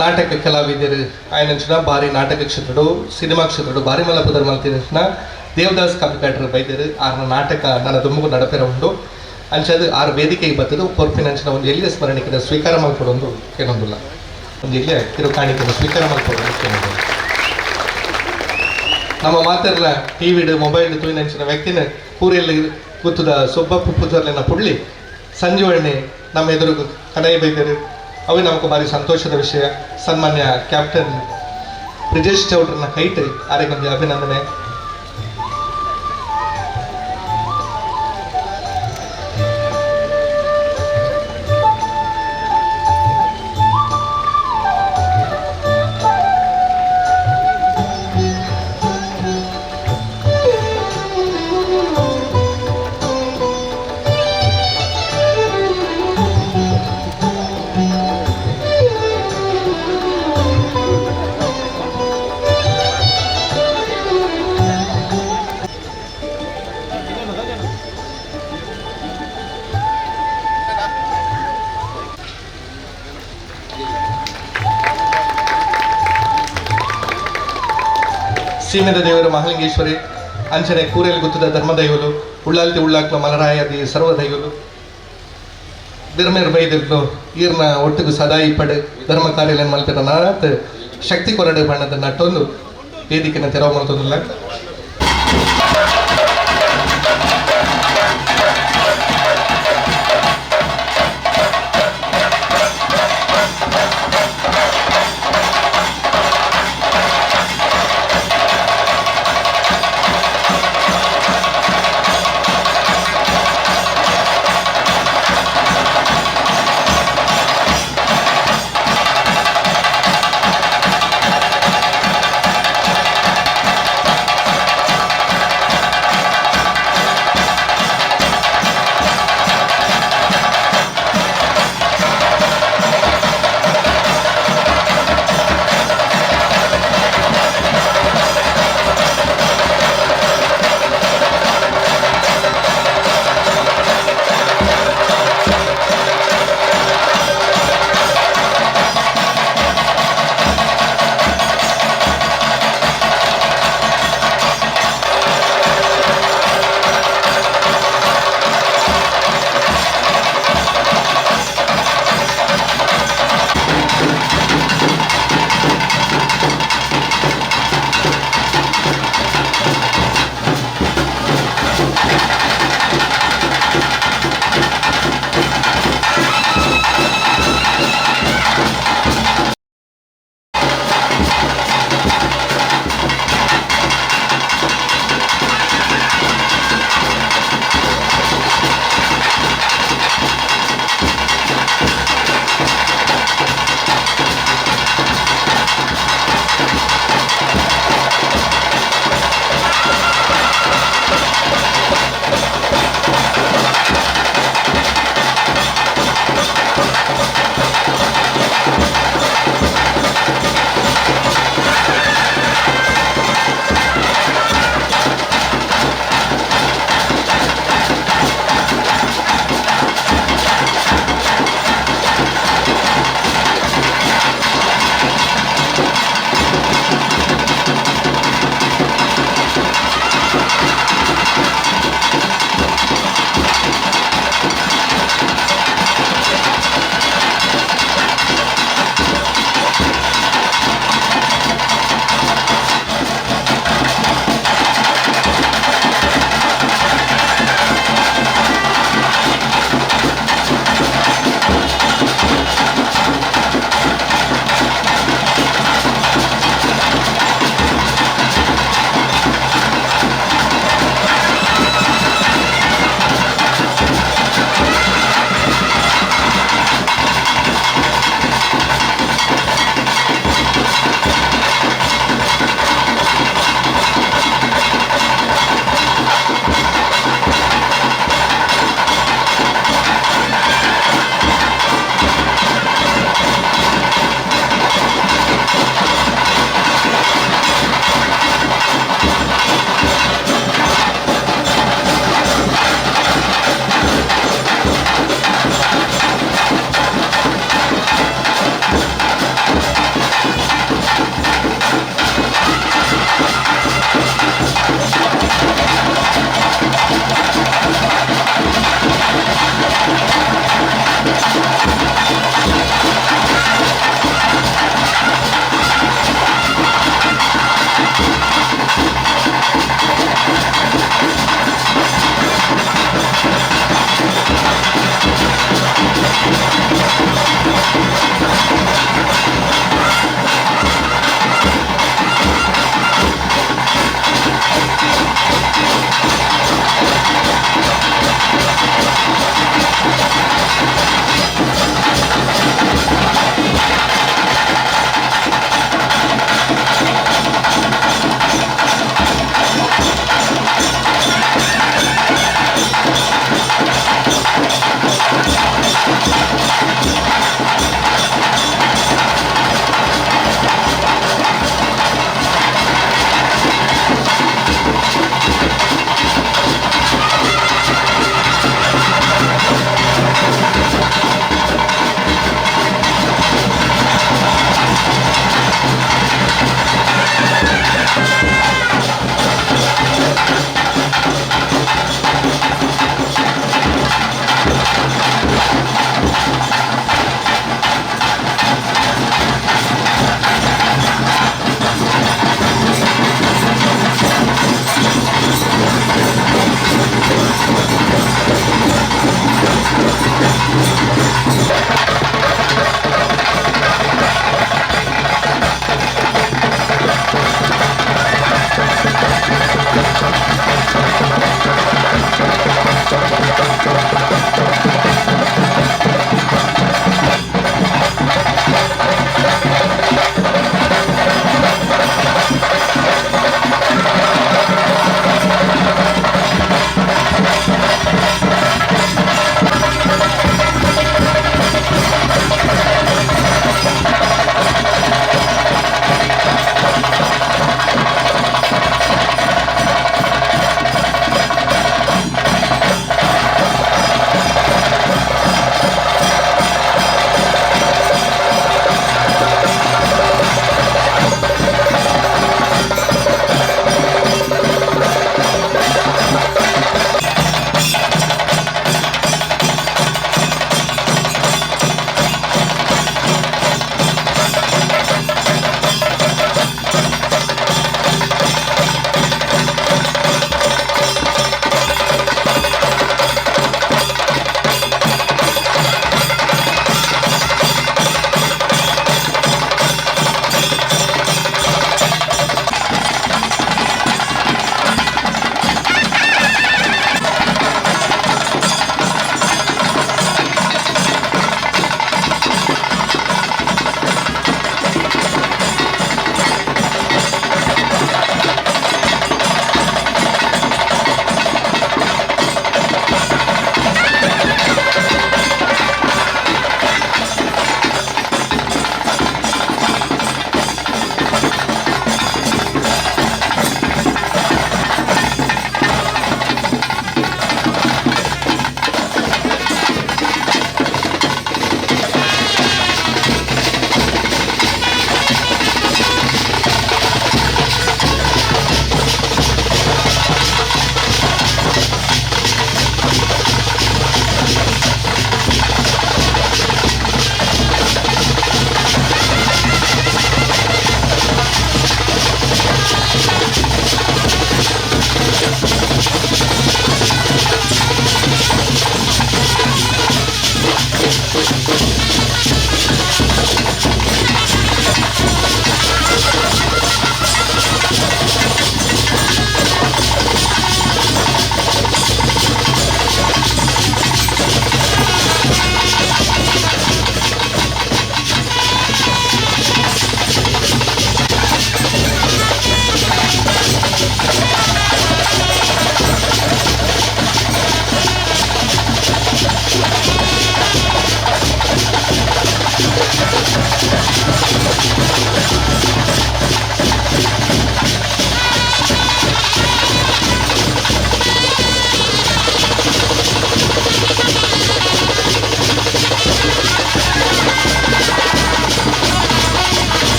ನಾಟಕ ಕಲಾವಿದರು ಆಯ್ನಂಚಿನ ಭಾರಿ ನಾಟಕ ಕ್ಷೇತ್ರಡು ಸಿನಿಮಾ ಕ್ಷೇತ್ರಡು ಭಾರಿ ಮಲ್ಲಪುದರ ಮಲ್ತಿನ ದೇವದಾಸ್ ಕಾಪಿಕಾಟ್ರ ಬೈದರು ಆರ್ನ ನಾಟಕ ನನ್ನ ದುಮ್ಮಗು ನಡಪೆರ ಉಂಡು ಅಂಚದು 6 ವೇದಿಕೆಗೆ ಬರ್ತದೆ ಪೊರ್ಪಿನಂಚಿನ ಒಂದು ಎಲ್ಲಿಯ ಸ್ಮರಣಿಕೆನ ಸ್ವೀಕಾರ ಮಾಡ್ಕೊಡೊಂದು ಏನೊಂದಿಲ್ಲ ಒಂದು ಎಲ್ಲಿಯ ಕಿರು ಕಾಣಿಕೆನ ಸ್ವೀಕಾರ ಮಾಡ್ಕೊಡೋದು ಏನೊಂದಿಲ್ಲ ನಮ್ಮ ಮಾತೆಲ್ಲ ಟಿವಿಡು ಮೊಬೈಲ್ ತೂಯಿನಂಚಿನ ವ್ಯಕ್ತಿನ ಪೂರೆಯಲ್ಲಿ ಗೊತ್ತದ ಸೊಬ್ಬಪ್ಪು ಪೂಜಾರ್ಲಿನ ಪುಡ್ಲಿ ಸಂಜೀವಣ್ಣೆ ನಮ್ಮ ಎದುರು ಕಡಾಯಿ ಬೈದರು ಅವೇ ನಮಗೂ ಭಾರಿ ಸಂತೋಷದ ವಿಷಯ ಸನ್ಮಾನ್ಯ ಕ್ಯಾಪ್ಟನ್ ಬ್ರಿಜೇಶ್ ಚೌಡ್ರನ್ನ ಕೈಟ್ ಆರೆಗೊಂದು ಅಭಿನಂದನೆ ಸೀಮೆದ ದೇವರು ಮಹಾಲಿಂಗೇಶ್ವರಿ ಅಂಚನೆ ಕೂರೆಯಲ್ಲಿ ಗುತ್ತದ ಧರ್ಮದೈವಲು ಉಳ್ಳಾಲ್ತಿ ಉಳ್ಳಾಕ್ಲ ಮಲರಾಯದಿ ಸರ್ವದೈವಲು ಧರ್ಮೇರ್ ಬೈದಿರ್ಲು ಈರ್ನ ಒಟ್ಟಿಗೂ ಸದಾ ಇಪ್ಪಡು ಧರ್ಮ ಕಾರ್ಯಾಲಯ ಮಲ್ಪಿದ ನಾತ್ ಶಕ್ತಿ ಕೊರಡು ಬಣ್ಣದ ನಟ್ಟೊಂದು ವೇದಿಕೆನ ತೆರವು ಮಾಡ್ತದಿಲ್ಲ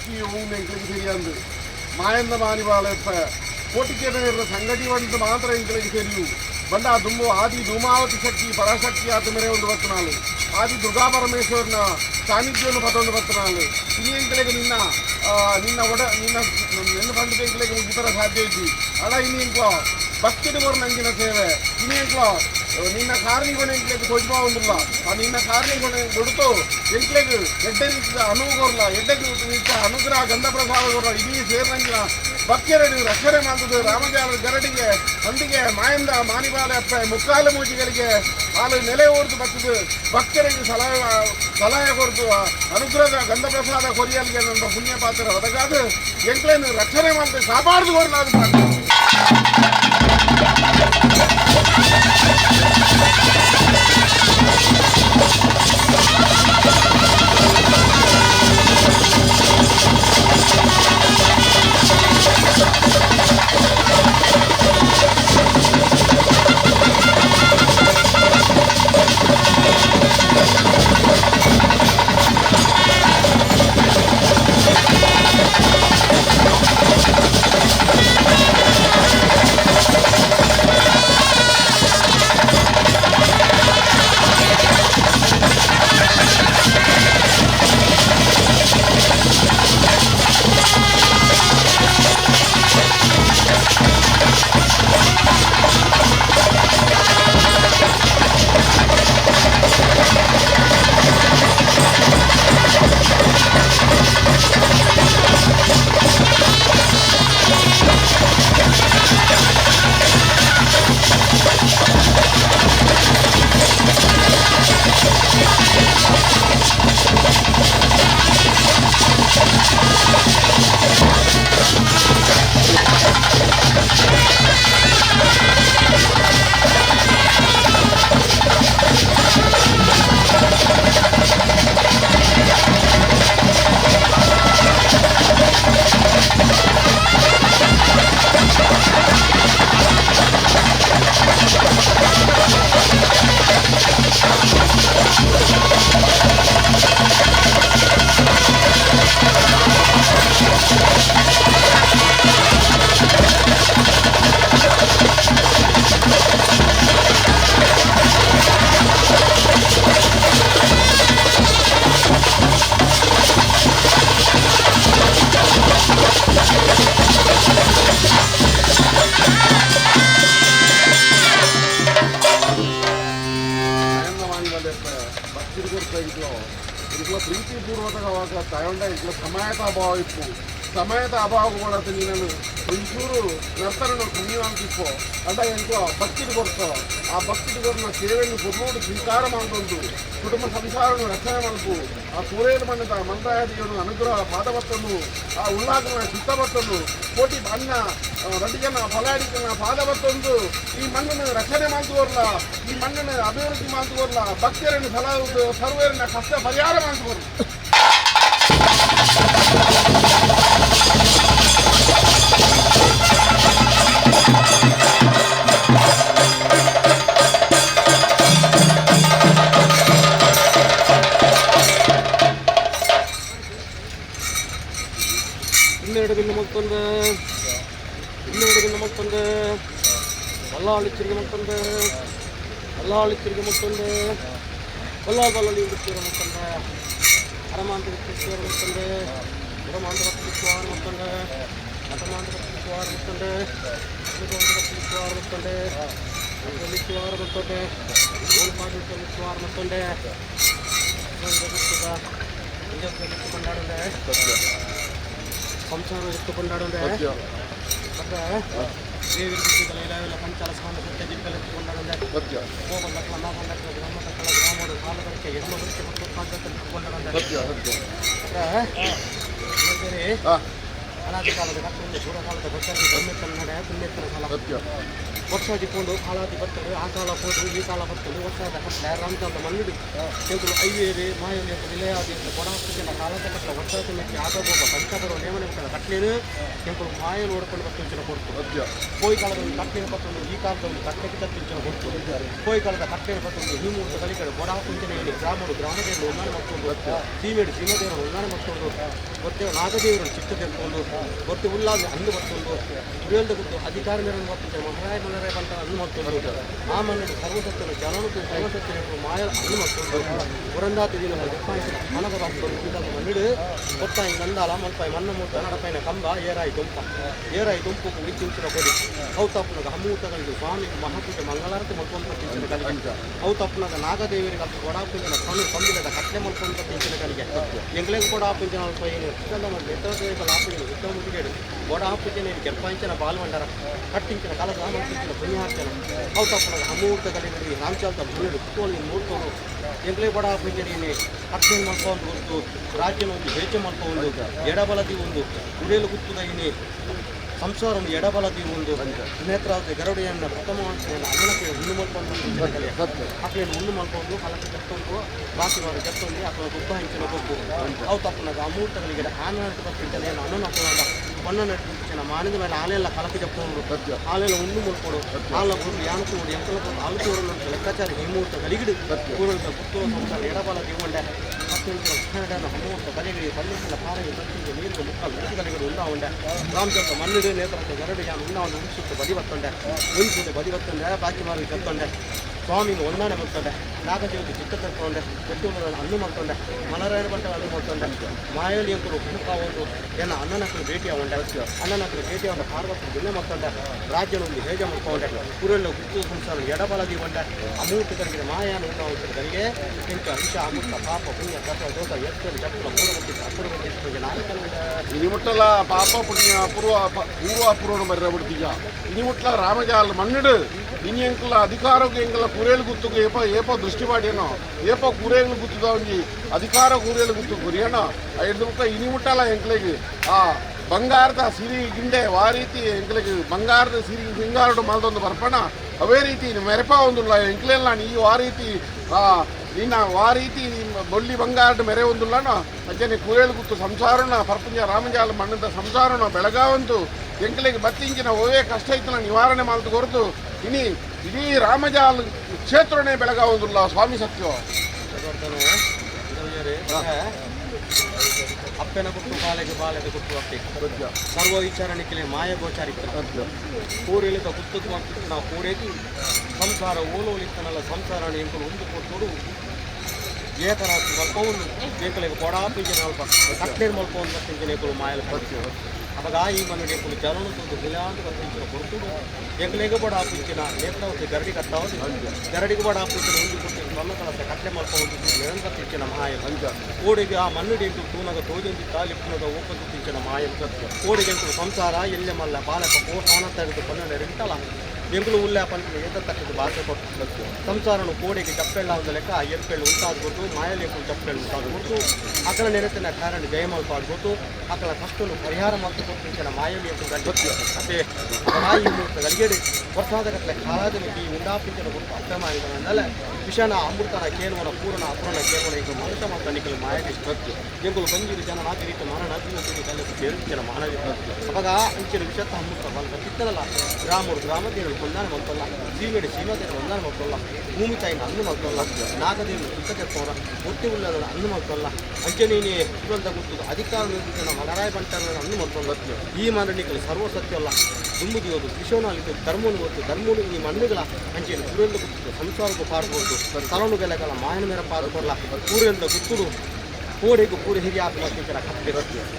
ಶಕ್ತಿ ಹೋಗುದು ಎಂಕ್ಲಿಗೆ ಸರಿಯಂದು ಮಾಯಂದ ಮಾನಿವಾಳಪ್ಪ ಕೋಟಿಕೆರ ಸಂಗತಿ ಒಂದು ಮಾತ್ರ ಎಂಕ್ಲಿಗೆ ಸರಿಯು ಬಂದ ದುಂಬು ಆದಿ ಧೂಮಾವತಿ ಶಕ್ತಿ ಪರಾಶಕ್ತಿ ಆದ ಮೇರೆ ಒಂದು ಬತ್ತನಾಳು ಆದಿ ದುರ್ಗಾ ಪರಮೇಶ್ವರನ ಸಾನ್ನಿಧ್ಯವನ್ನು ಪತ್ತೊಂದು ಬತ್ತನಾಳು ಇನಿ ಎಂಕ್ಲೆಗೆ ನಿನ್ನ ನಿನ್ನ ಪಂಡಿತ ಎಂಕ್ಲೆಗೆ ಮುಗಿತರ ಸಾಧ್ಯ ಐತಿ ಅಡ ಇನಿ ಎಂಕ್ಲೋ ಭಕ್ತಿದು ಬರೋ ನಂಗಿನ ಸೇವೆ ಇನಿ ಎಂಕ್ಲೋ ನಿನ್ನ ಕಾರಣಿಗಳು ಎಂಕ್ಲೆಗೆ ಕೊಜ್ಬಾ ಒಂದಿಲ್ಲ ಆ ನಿನ್ನ ಕಾರಣಿಗಳು ಕೊಡ್ತು ಎಂಕ್ಲೆಗೆ ಎಡ್ಡೆ ಅನುಭವ ಎಡ್ಡೆಗೆ ಅನುಗ್ರಹ ಗಂಧ ಪ್ರಸಾದ ಇಡೀ ಸೇರಿನಂಗಿನ ಭಕ್ತರನ್ನು ರಕ್ಷಣೆ ಮಾಡುವುದು ರಾಮಜಾಲ ಗರಡಿಗೆ ಹಂದಿಗೆ ಮಾಯಂದ ಮಾನಿಪಾಲ ಮುಕ್ಕಾಲ ಮೂಜಿಗಳಿಗೆ ಹಾಲು ನೆಲೆ ಓಡಿದು ಬರ್ತದೆ ಭಕ್ತರಿಗೆ ಸಲಹೆ ಕೊಡ್ತು ಅನುಗ್ರಹದ ಗಂಧ ಪ್ರಸಾದ ಕೊರಿಯಲ್ಗೆ ನನ್ನ ಪುಣ್ಯ ಪಾತ್ರ ಅದಕ್ಕಾದ ಎಂಕ್ಳನ್ನು ರಕ್ಷಣೆ ಮಾಡ್ತೇವೆ ಕಾಪಾಡ್ದು ನಾನು ఇంట్లో ప్రీతిపూర్వకంగా తయంటే ఇంట్లో సమాయత అభావం ఇప్పు సమాయత అభావం కూడా నేను ಒಂಚೂರು ನರ್ತನನ್ನು ಕಣ್ಣಿವಾಂತಿಪ್ಪೋ ಅಂತ ಎಂಕೋ ಭಕ್ತಿಗೆ ಬರ್ತಾವ ಆ ಭಕ್ತಿಗೆ ಬರೋ ಸೇವೆಯನ್ನು ಕೊಟ್ಟು ಸ್ವೀಕಾರ ಮಾಡ್ಕೊಂಡು ಕುಟುಂಬ ಸಂಸಾರವನ್ನು ರಕ್ಷಣೆ ಮಾಡ್ಕು ಆ ಸೂರ್ಯನ ಮಣ್ಣದ ಮಂತ್ರಾಯದಿಯನ್ನು ಅನುಗ್ರಹ ಪಾದವತ್ತನ್ನು ಆ ಉಲ್ಲಾಸನ ಚಿತ್ತವತ್ತನ್ನು ಕೋಟಿ ಅನ್ನ ರಡ್ಡಿಗನ್ನ ಫಲಾಡಿಕನ್ನ ಪಾದವತ್ತೊಂದು ಈ ಮಣ್ಣನ್ನು ರಕ್ಷಣೆ ಮಾಡ್ತುವರ್ಲ ಈ ಮಣ್ಣನ್ನು ಅಭಿವೃದ್ಧಿ ಮಾಡ್ತುವರ್ಲ ಭಕ್ತರನ್ನು ಫಲ ಸರ್ವರನ್ನ ಕಷ್ಟ ಪರಿಹಾರ ಮಾಡ್ತುವರ್ಲ ಇನ್ನೆರಡು ಮತ್ತೊಂದು ಅಲ್ಲಾಳಿಚ್ಚರಿಗೆ ಮತ್ತೊಂದು ಬಲ್ಲಾಬಲ್ಲಿ ಮತ್ತೊಂದು ಹರಮಾಂತರ ಮತ್ತೊಂದು ಗುರಮಾಂತರ ಮತ್ತೊಂದು ಹಠಮಾಂತರ ಮತ್ತೊಂದು ಮತ್ತೊಂದು ಮತ್ತೊಂದು ಮತ್ತೊಂದು ಕೊಂಡಾಡುಂಡೆ ಸಂಸಾರ ಎಷ್ಟು ಕೊಂಡಾಡುಂಡೆ ಮತ್ತೆ ದೇವಿ ಇಲ್ಲ ಪಂಚಾಲ ಸ್ವಾಮಿ ಜಿಂಕಲ್ ಕೊಂಡಾಡುಂಡೆ ಹೋಗಲ್ಲ ನಾಲ್ಕು ಗ್ರಾಮದ ಕಾಲದಕ್ಕೆ ಹೆಣ್ಣುಗಳಿಗೆ ಮತ್ತು ಕೊಂಡಾಡುಂಡೆ ಬೇರೆ ಅನಾದಿ ಕಾಲದ ಕಟ್ಟೊಂದು ಪೂರ್ವಕಾಲದ ಗೊತ್ತಾಗಿ ಗಮ್ಮೆತ್ತನ ನಡೆ ಪುಣ್ಯತ್ತನ ಕಾಲ ವರ್ಷ ಜಿಕ್ಕೊಂಡು ಕಾಲಾತಿ ಬರ್ತದೆ ಆ ಕಾಲ ಹೋದ್ರು ಈ ಕಾಲ ಬರ್ತದೆ ವರ್ಷದ ಕಟ್ಲೆ ರಾಮಚಂದ್ರ ಮನ್ನಿಡು ಎಂಕುಲು ಐವೇರಿ ಮಾಯಲಿ ಅಂತ ವಿಲಯಾದಿ ಅಂತ ಕೊಡಾಕು ಜನ ಕಾಲದ ಕಟ್ಲ ವರ್ಷದ ಮೆಚ್ಚಿ ಆಗೋಗ ಪಂಚಕರು ನೇಮನೆ ಬಿಟ್ಟದ ಕಟ್ಲೇನು ಎಂಕುಲು ಮಾಯಲು ಓಡ್ಕೊಂಡು ಬರ್ತಂಚಿನ ಕೊಡ್ತು ಕೋಯಿ ಕಾಲದ ಒಂದು ಕಟ್ಲೆನ ಬರ್ತೊಂದು ಈ ಕಾಲದ ಒಂದು ಕಟ್ಲೆಗೆ ತತ್ತಿಂಚಿನ ಕೊಡ್ತು ಕೋಯಿ ಕಾಲದ ಕಟ್ಲೆನ ಬರ್ತೊಂದು ಈ ಮೂರ್ತ ಕಲಿಕಡೆ ಕೊಡಾಕುಂಚಿನ ಹೇಳಿ ಗ್ರಾಮದೇವರು ಒಂದಾನೆ ಮತ್ತೊಂದು ಸೀಮೇಡು ಸೀಮದೇವರು ಒಂದಾನೆ ಮತ್ತೊಂದು ಗೊತ್ತೇ ನಾಗದೇವರು ಚಿಕ್ಕ ತೆಗೆದುಕೊಂಡು ಗೊತ್ತೇ ಉಲ್ಲಾದ ಅಂದು ಮತ್ತೊಂದು ಉರಿಯಲ್ದ ಗೊತ್ತು ಅಧಿಕಾರ ಮೇರನ್ನು ಬರ್ತಿದ್ದಾರೆ ಮಹಾರಾಯ ಬಂಟ ಅನ್ನು ಮತ್ತೊಂದು ಆ ಮಣ್ಣು ಸರ್ವಸತ್ಯನ ಜನನಕ್ಕೂ ಸರ್ವಸತ್ಯನ ಮಾಯ ಅನ್ನು ಮತ್ತೊಂದು ಪುರಂದಾತಿ ದಿನ ಮನದ ಬಾಕ್ತೊಂದು ಇದ್ದಾಗ ಮಣ್ಣಿಡು ಗೊತ್ತಾಯಿ ನಂದಾಲ ಮಲ್ಪಾಯಿ ಮಣ್ಣ ಮೂತ ನಡಪೈನ ಕಂಬ ಏರಾಯಿ ದುಂಪು ಇಚ್ಚಿಂಚಿನ ಕೊಡಿ ಔತಪ್ಪನಾಗ ಹಮ್ಮೂತಗಳಿಗೆ ಸ್ವಾಮಿ ಮಹಾಪೂಜೆ ಮಂಗಳಾರತಿ ಮಲ್ಕೊಂತ ತಿಂಚಿನ ಕಲಿಗೆ ಔತಪ್ಪನಾಗ ನಾಗದೇವರಿಗೆ ಅದು ಕೊಡಾಪಿಂಜನ ಕಣ್ಣು ಕಂಬಿಲದ ಕಟ್ಲೆ ಮಲ್ಕೊಂತ ತಿಂಚಿನ ಕಲಿಗೆ ಎಂಗ್ಲೆಗೆ ಕೊಡಾಪಿಂಜನ ಅಲ್ಪ ಏನು ಎತ್ತರದಲ್ಲಿ ಉತ್ತಮ ಕೊಡಾಪಿಂಜನ ಕೆಂಪಾಂಚನ ಬಾಲ್ವಂಡರ ಕಟ್ಟಿಂಚಿನ ಕಲದ ಮಂತಿಂಚಿನ ಪುಣ್ಯಾರ್ಚನ ಔತಪ್ಪನಾಗ ಹಮ್ಮೂತ ಕಲಿಗೆ ರಾಮಚಾಲ್ತ ಬುಳ್ಳೆಡು ಕುತ್ತೋಳಿ ಮೂರ್ತವರು ಎಂಗ್ಲೆ ಕೊಡಾಪಿಂಜನಿ ಕಟ್ಲೆ ಮಲ್ಕೊಂಡು ಒಂದು ರಾಜ್ಯನ ಒಂದು ಬೇಚೆ ಮಲ್ಕೊಂಡು ಎಡಬಲದಿ ಒಂದು ಗುಡಿಯಲು ಗುತ್ತುದ ಇನಿ ಸಂಸಾರ ಒಂದು ಎಡಬಲದಿ ಒಂದು ನೇತ್ರಾವತಿ ಗರುಡೆಯನ್ನು ಪ್ರಥಮವಂಶನೆಯನ್ನು ಅಣ್ಣಕ್ಕೆ ಹುಣ್ಣು ಮಲ್ಕೊಂಡು ಅಕ್ಕಳನ್ನು ಹುಣ್ಣು ಮಲ್ಕೊಂಡು ಹಲಕ್ಕೆ ಕೆತ್ತೊಂದು ಬಾಕಿವಾರ ಕೆತ್ತೊಂದು ಅಥವಾ ದುಬ್ಬ ಹಂಚಿನ ಗೊತ್ತು ಅವು ತಪ್ಪನಾಗ ಆ ಮೂರ್ತಗಳಿಗೆ ಆನಂದ ಬರ್ತಿದ್ದಾನೆ ಅಣ್ಣನ ಅಪ್ಪನಾಗ ಮಣ್ಣ ನಡಿನ ಮಾನಿದ ಮೇಲೆ ಆಲೆಲ್ಲ ಕಲಕ್ಕೆ ಜಪ್ಕೊಂಡು ಆಲೆಲ್ಲ ಹುಣ್ಣು ಮಲ್ಕೊಡು ಹಾಲ ಬಂದು ಯಾನಕ್ಕೂ ನೋಡಿ ಎಂಕಲ ಬಂದು ಆಲುಕು ಅಂತ ಲೆಕ್ಕಾಚಾರ ಈ ಮೂರ್ತ ಗಲಿಗಿಡು ಕೂರಲ್ದ ಪುತ್ತೂರು ಸಂಸಾರ ಎಡಬಲದಿ ಉಂಡೆ ಕನ್ನಡ ಹಮ್ಮೂರ್ತ ಕಲಿಗಿಡಿ ಪಲ್ಲಿಸಿನ ಪಾರಿಗೆ ಬತ್ತಿಗೆ ನೀರಿಗೆ ಮುಕ್ಕಲು ಮುಟ್ಟಿ ಕಲಿಗಳು ಉಂಡ ರಾಮಚಂದ್ರ ಮಣ್ಣಿಡು ನೇತೃತ್ವ ಗರಡು ಯಾನು ಉಣ್ಣವನ್ನು ಉಳಿಸುತ್ತೆ ಬದಿ ಬತ್ತೊಂಡೆ ಉಳಿಸುತ್ತೆ ಬದಿ ಬತ್ತೊಂಡೆ ಬಾಕಿ ಮಾರಿ ಕತ್ತೊಂಡೆ ಸ್ವಾಮಿನ ಒಂದಾನೆ ಮಲ್ಕೊಂಡೆ ನಾಗದೇವತೆ ಚಿಕ್ಕ ತರ್ಕೊಂಡೆ ಬೆಟ್ಟೂರಲ್ಲಿ ಹಣ್ಣು ಮಲ್ಕೊಂಡೆ ಮನರಾಯಣ ಬಟ್ಟೆ ಹಣ್ಣು ಮಲ್ಕೊಂಡೆ ಮಾಯಲಿ ಎಂಕರು ಮುಖ ಒಂದು ಏನ ಅಣ್ಣನಕ್ಕಳು ಭೇಟಿ ಆಗೊಂಡೆ ಅಣ್ಣನಕ್ಕಳು ಭೇಟಿ ಆಗೊಂಡ ಪಾರ್ವತಿ ಜಿಲ್ಲೆ ಮಲ್ಕೊಂಡೆ ರಾಜ್ಯನಲ್ಲಿ ಹೇಜ ಮಲ್ಕೊಂಡೆ ಕುರೆಲ್ಲ ಗುತ್ತು ಸಂಸಾರ ಎಡಬಲದಿ ಬಂಡೆ ಅಮೂರ್ತಿಗಳಿಗೆ ಮಾಯಾನ ಉಂಟಾಗುತ್ತಿದ್ದರಿಗೆ ಕೆಂಚು ಅಂಶ ಅಮೃತ ಪಾಪ ಪುಣ್ಯ ಕಸ ದೋಷ ಎತ್ತಲು ಜಪ್ಪಲ ಪೂರ್ವಕ್ಕೆ ಅಪೂರ್ವಕ್ಕೆ ನಾಲ್ಕಂಡೆ ഇനിമുട്ടല പാപ്പ പുണ്യ പൂർവാപൂർവം വരെ പിടിപ്പിക്കുക ഇനിമുട്ടല രാമജാൽ മണ്ണിട് ഇനി ಎಂಕಲ ಅಧಿಕಾರಕ್ಕೆ ಎಂಕಲ ಕುರೇಲು ಗುತ್ತುಗೆ ಏಪ ದೃಷ್ಟಿ ಮಾಡಿಯೇನೋ ಏಪ ಕುರೇಗಳು ಗುತ್ತುದ ಒಂಜಿ ಅಧಿಕಾರ ಕುರೇಲು ಗುತ್ತು ಕುರಿಯೇನೋ ಐದು ಇನಿ ಮುಟ್ಟಲ್ಲ ಎಂಕಲಿಗೆ ಆ ಬಂಗಾರದ ಸಿರಿ ಗಿಂಡೆ ಆ ರೀತಿ ಎಂಕಲಿಗೆ ಬಂಗಾರದ ಸಿರಿ ಸಿಂಗಾರಡು ಮಲ್ದೊಂದು ಬರ್ಪಣ ಅವೇ ರೀತಿ ಮೆರಪ ಒಂದುಲ್ಲ ಎಂಕಲೆಲ್ಲ ನೀವು ಆ ರೀತಿ ನಿನ್ನ ಆ ರೀತಿ ಬೊಳ್ಳಿ ಬಂಗಾರದ ಮೆರೆ ಒಂದುಲ್ಲನೋ ಅಜ್ಜನೆ ಕುರೇಲು ಗುತ್ತು ಸಂಸಾರನ ಪರ್ಪಂಜ ರಾಮಜಾಲ ಮಣ್ಣದ ಸಂಸಾರನ ಬೆಳಗಾವಂತು ಎಂಕಲಿಗೆ ಬತ್ತಿಂಚಿನ ಓವೇ ಕಷ್ಟ ಇತ್ತು ನಿವಾರಣೆ ಮಾಡ್ತು ಹೊರತು ಇನಿ ಇಡೀ ರಾಮಜಾಲ ಕ್ಷೇತ್ರನೇ ಬೆಳಗಾವಂದುಲ್ಲ ಸ್ವಾಮಿ ಸತ್ಯ ಅಪ್ಪನ ಕೊಟ್ಟು ಬಾಲೆಗೆ ಕೊಟ್ಟು ಅಪ್ಪೆ ಸರ್ವ ವಿಚಾರಣಿಕೆ ಮಾಯ ಗೋಚಾರಿಕ ಕೂರಿಳಿತ ಗುತ್ತಕ್ಕೆ ಮಾಡ್ತಿತ್ತು ನಾವು ಕೂರೇತಿ ಸಂಸಾರ ಓಲೋಲಿತ್ತನಲ್ಲ ಸಂಸಾರ ಎಂಕಲು ಒಂದು ಕೊಟ್ಟು ಏಕರಾಶಿ ಮಲ್ಕೊಂಡು ಎಂಕಲಿಗೆ ಕೊಡಾಪಿಂಜನ ಅಲ್ಪ ಕಟ್ಟೆ ಮಲ್ಕೊಂಡು ಬರ್ತಿಂಜನ ಎಂಕಲು ಮಾಯಲು ಬರ್ತೀವಿ ಅವಾಗ ಈ ಮನೆ ಎಂಕಲು ಜನನು ತಂದು ಗಿಲಾಂತ ಬರ್ತಿಂಚಿನ ಕೊಟ್ಟು ಎಂಕಲಿಗೆ ಬಡ ಆಪಿಂಚಿನ ನೇತ್ರಾವತಿ ಗರಡಿ ಕಟ್ಟಾವತಿ ಗರಡಿಗೆ ಬಡ ಆಪಿಂಚಿನ ಒಂದು ಕೊಟ್ಟು ಮಣ್ಣ ಕಳಸ ಕಟ್ಟೆ ಮಲ್ಕೊಂಡು ನಿರಂತರ ತಿಂಚಿನ ಮಾಯ ಕೋಡಿಗೆ ಆ ಮಣ್ಣಡಿ ಎಂಕಲು ತೂನಾಗ ತೋಜೊಂದಿತ್ತ ಲಿಪ್ಪುನದ ಓಪತ್ತು ತಿಂಚಿನ ಮಾಯ ಕೋಡಿಗೆ ಎಂಕಲು ಸಂಸಾರ ಎಲ್ಲೆ ಮಲ್ಲ ಬಾಲಕ ಪೋಷಾನ ತೆಗೆದು ಪನ್ನೆರಡು ರಿಂಟಲ್ಲ ಎಂಕಲು ಉಲ್ಲ ಪಂಚ ಎದ್ದ ತಕ್ಕದು ಭಾಷೆ ಕೊಟ್ಟು ಸಂಸಾರನು ಕೋಡಿಗೆ ಚಪ್ಪೆಳ್ಳ ಒಂದು ಲೆಕ್ಕ ಎಪ್ಪೆಳ್ಳು ಉಂಟಾದ್ಬಿಟ್ಟು ಮಾಯಲಿ ಎಂಕಲು ಚಪ್ಪೆಳ್ಳು ಉಂಟಾದ್ಬಿಟ್ಟು ಅಕಲ ನೆರೆತಿನ ಕಾರಣ ಜಯ ಮಲ್ಪಾಡ್ಬಿಟ್ಟು ಅಕಲ ಕಷ್ಟನು ಪರಿಹಾರ ಮಾಡ್ತು ಕೊಟ್ಟಿನ ಮಾಯಲಿ ಎಂಕಲು ಗೊತ್ತು ಅದೇ ಮಾಯಿ ಮೂರ್ತ ಗಲಿಗೆಡಿ ವರ್ಷಾದ ಕಟ್ಟಲೆ ಕಾಲಾದ ಈ ಉಂಡಾಪಿಂಚನ ಕೊಟ್ಟು ಅರ್ಥ ಮಾಡಿದನಲ್ಲ ವಿಷನ ಅಮೃತನ ಕೇಳುವನ ಪೂರ್ಣ ಅಪೂರ್ಣ ಕೇಳುವನ ಈಗ ಮನುಷ್ಯ ಮತ್ತು ನಿಖಲು ಮಾಯಲಿ ಗೊತ್ತು ಎಂಕಲು ಬಂಜಿರು ಜನ ನಾಲ್ಕು ರೀತಿ ಮಾನ ನಾಲ್ಕು ಸೇರಿಸಿನ ಮಾನವಿ ಅವಾಗ ಅಂಚಿನ ವಿಷತ್ತ ಅಮೃತ ಬಂದ ಚಿತ್ತನಲ್ಲ ಗ್ರಾಮರು ಗ್ರಾಮದೇವರು ಒಂದಾನೆ ಮಲ್ಕೊಲ್ಲ ಸೀಮೆಡಿ ಸೀಮದೇವರು ಒಂದಾನೆ ಮಲ್ಕೊಲ್ಲ ಭೂಮಿ ತಾಯಿನ ಅನ್ನು ಮಲ್ಕೊಲ್ಲ ನಾಗದೇವರು ಚಿಕ್ಕದೆಪ್ಪವರ ಒತ್ತಿ ಉಳ್ಳದ ಅನ್ನು ಮಲ್ಕೊಲ್ಲ ಅಂಚನೀನಿ ಇರುವಂಥ ಗುರ್ತದ ಅಧಿಕಾರ ನಿರ್ದೇಶನ ಮನರಾಯ ಬಂಟನ ಅನ್ನು ಮಲ್ಕೊಲ್ಲ ಈ ಮಾನನಿಕಲು ಸರ್ವ ಸತ್ಯವಲ್ಲ ದುಂಬುದಿ ಹೋದು ವಿಶ್ವನಾಲಿದ್ದು ಧರ್ಮನು ಗೊತ್ತು ಧರ್ಮನು ಈ ಮಣ್ಣುಗಳ ಅಂಚೆನ ಕುರಿಯಿಂದ ಗುರ್ತದ ಸಂಸಾರಕ್ಕೂ ಪಾಡ್ಬೋದು ತಲನು ಬೆಲೆಗಳ ಮಾಯನ ಮೇರ ಪಾಡ್ಕೊಲ್ಲ ಕೂರಿಯಿಂದ ಗುತ್ತುಡು ಕೋಡೆಗೂ ಕೂರಿ ಹಿರಿ ಹಾಕಿ ಮತ್ತಿನ ಕತ್ತೆ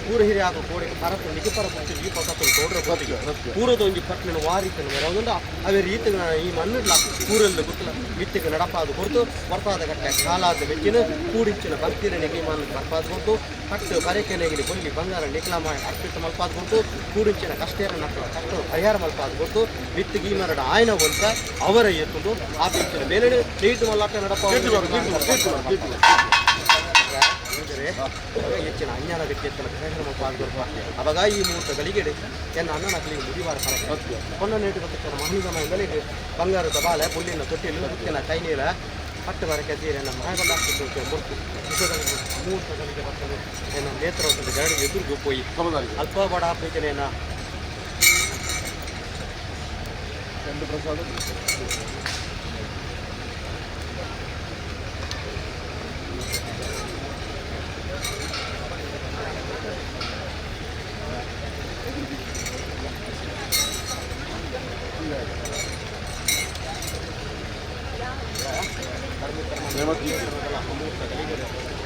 ಕೂರಿ ಹಿರಿ ಹಾಕೋ ಕೋಡೆಗೆ ಪರತ್ತು ನಿಗಪರ ಪಚ್ಚು ದೀಪ ಕತ್ತು ತೋಡ್ರ ಕೋಟಿಗೆ ಕೂರದೊಂದು ಪಟ್ಟಿನ ವಾರಿತನು ಮೆರವುಂಡ ಅವೇ ರೀತಿ ಈ ಮಣ್ಣಿಡ್ಲ ಕೂರಲ್ಲ ಗುತ್ತಲ ಮಿತ್ತಿಗೆ ನಡಪಾದು ಹೊರತು ಬರ್ಪಾದ ಕಟ್ಟೆ ಕಾಲಾದ ಬೆಚ್ಚಿನ ಕೂಡಿಂಚಿನ ಬರ್ತಿನ ನೆಗಿಮಾನ ಬರ್ಪಾದು ಹೊರತು ಕಟ್ಟು ಬರೆಕೆನೆಗಿರಿ ಬೊಲ್ಲಿ ಬಂಗಾರ ನಿಖಲ ಮಾಡಿ ಅರ್ಪಿತ ಮಲ್ಪಾದು ಹೊರತು ಕೂಡಿಂಚಿನ ಕಷ್ಟೇರ ನಕ್ಕಲ ಕಷ್ಟ ಪರಿಹಾರ ಮಲ್ಪಾದು ಹೊರತು ಮಿತ್ತಿಗೆ ಈ ಮರಡ ಆಯ್ನ ಹೊಂತ ಅವರ ಎತ್ತುದು ಆ ಬೆಚ್ಚಿನ ಬೇರೆ ನೀಟು ಮಲ್ಲಾಟ ನಡಪ ಹೇಳಿದರೆ ಅವಾಗ ಹೆಚ್ಚಿನ ಅಜ್ಞಾನಕ್ಕೆ ಹೆಚ್ಚಿನ ಪ್ರಯೋಜನ ಆಗಬೇಕು. ಅವಾಗ ಈ ಮುಹೂರ್ತಗಳಿಗೆ ಎನ್ನ ಅನ್ನ ನಕಲಿಗೆ ಮುದಿವಾರ ಕರೆ ಕೊನ್ನ ನೇಟು ಗೊತ್ತಿನ ಮಹನಿ ಸಮಯದಲ್ಲಿ ಬಂಗಾರದ ಬಾಲೆ ಪುಲ್ಲಿನ ತೊಟ್ಟಿಲು ಮುತ್ತಿನ ಕೈ ನೀರ ಪಟ್ಟು ಬರಕ್ಕೆ ಸೀರೆಯನ್ನು ಮಹಾಗಂಧಾಗ್ತಿದ್ದು ಮುರ್ತು ಮುಹೂರ್ತಗಳಿಗೆ ಬರ್ತದೆ ಏನು ನೇತ್ರೋತ್ಸವದ ಗರಡಿಗೆ ಎದುರು ಹೋಗಿ ಅಲ್ಪ ಬಡ ಪ್ರೀತಿಯನ್ನು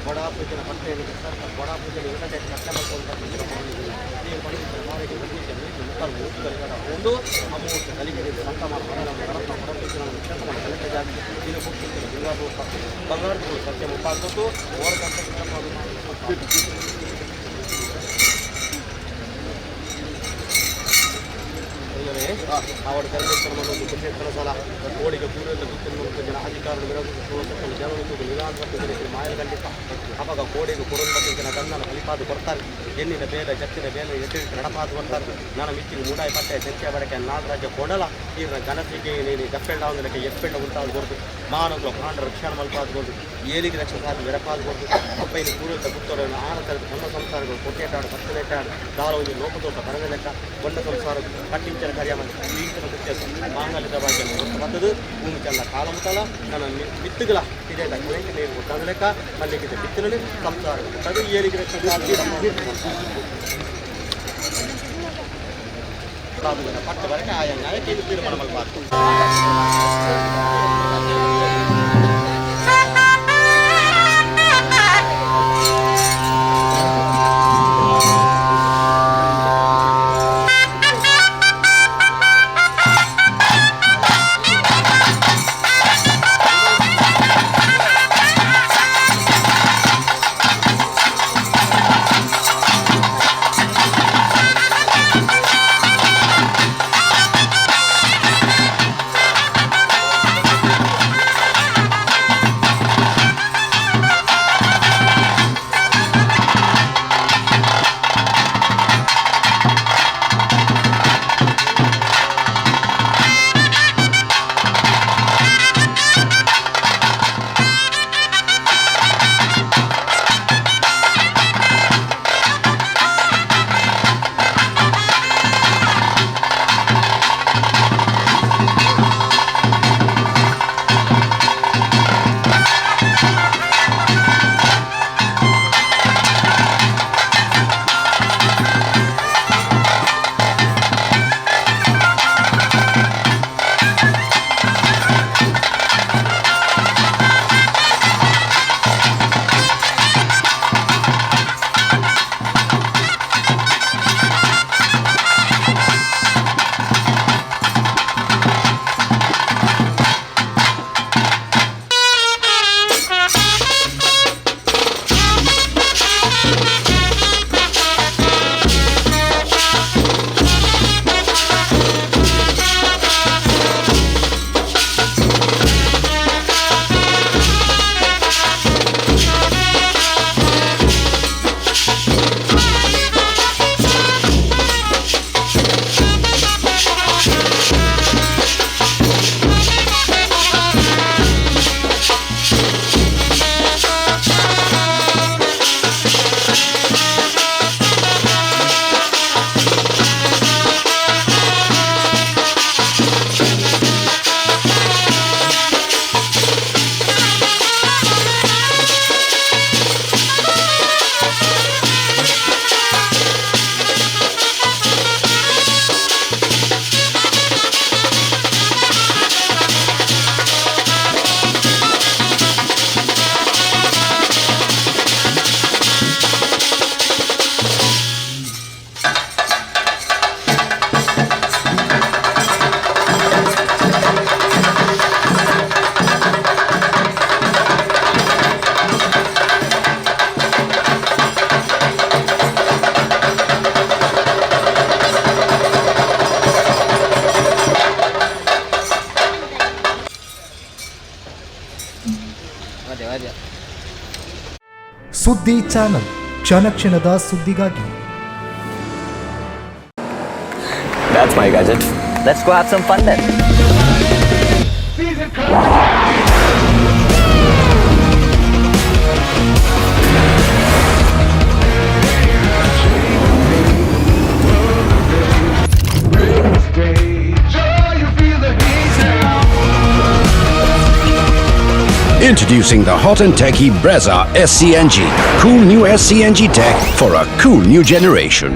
ಬಡಾ ಪೂಜೆನ ಬಟ್ಟೆಯನ್ನು ಬಡಾ ಪೂಜೆನ ಇಲ್ಲದೆ ಕಟ್ಟೆ ಒಂದು ಅಮೂರ್ತ ಕಲಿಗೆ ಸಂತಮ ಬಂಗಾರದ ಸತ್ಯ ಮುಪ್ಪಾಗ್ಬಿಟ್ಟು ಅವರ ಧರ್ಮೇಶ್ವರವನ್ನು ಕುಶೇಶ್ವರ ಸಲ ಕೋಳಿಗೆ ಪೂರ್ವದ ಗುತ್ತಿನ ಜನ ಅಧಿಕಾರದ ವಿರೋಧ ಜನರು ನಿರಾಂತರ ಮಾಯಗಂಡಿತ ಅವಾಗ ಕೋಡಿಗೆ ಕುರುಂಬತ್ತಿನ ಗಂಧನ ಫಲಿಪಾದು ಕೊಡ್ತಾರೆ ಎನ್ನಿನ ಬೇಲೆ ಜತ್ತಿನ ಬೇಲೆ ಎತ್ತಿನ ನಡಪಾದು ಕೊಡ್ತಾರೆ ನನ್ನ ಮಿಚ್ಚಿನ ಮೂಡಾಯಿ ಪಟ್ಟೆ ಸಂಖ್ಯೆ ಬಡಕೆ ನಾಗರಾಜ್ಯ ಕೊಡಲ ಈ ಗಣತಿಗೆ ನೀನು ದಪ್ಪೆಳ್ಳ ಒಂದಕ್ಕೆ ಎಪ್ಪೆಳ್ಳ ಉಂಟಾದು ಕೊಡ್ತು ಮಾನವರು ಪ್ರಾಣ ರಕ್ಷಣೆ ಮಲ್ಪಾದು ಕೊಡ್ತು ಏಲಿಗೆ ರಕ್ಷಣೆ ವಿರಪಾದು ಕೊಡ್ತು ಅಪ್ಪೈನ ಪೂರ್ವದ ಗುತ್ತರನ್ನು ಆನತರ ನಮ್ಮ ಸಂಸಾರಗಳು ಕೊಟ್ಟೇಟಾಡು ಕತ್ತಲೇಟಾಡು ದಾರ ಒಂದು ಲೋಕದೋಷ ಬರದ ಲೆಕ್ಕ ಕೊಂಡ ಸಂಸಾರ ಕಟ್ಟಿಂಚನ ಕಾರ್ಯ ಮಾಡಿ ಈಗಿನ ಮುಖ್ಯ ಮಾಂಗಲ್ಯದ ಬಗ್ಗೆ ಬಂದದು ಭೂಮಿ ಚಂದ ಕಾಲ ಮುಟ್ಟಲ್ಲ ನನ್ನ ಮಿತ್ತುಗಳ ಇದೆ ನೀರು ಗೊತ್ತಾದ ಲೆಕ್ಕ ಮಲ್ಲಿಗೆ ಬಿತ್ತಲೇ ಸಂಸಾರ ಅದು ಏಲಿಗೆ ಪಟ್ಟ ಬರಕ್ಕೆ ಆಯಾ ನ್ಯಾಯಕ್ಕೆ ತೀರ್ಮಾನ ಮಾಡಬಾರ್ದು. ಸುದ್ದಿ ಚಾನಲ್, ಕ್ಷಣ ಕ್ಷಣದ ಸುದ್ದಿಗಾಗಿ. That's my gadget. Let's go have some fun then. Introducing the hot and techy Brezza SCNG. Cool new SCNG tech for a cool new generation.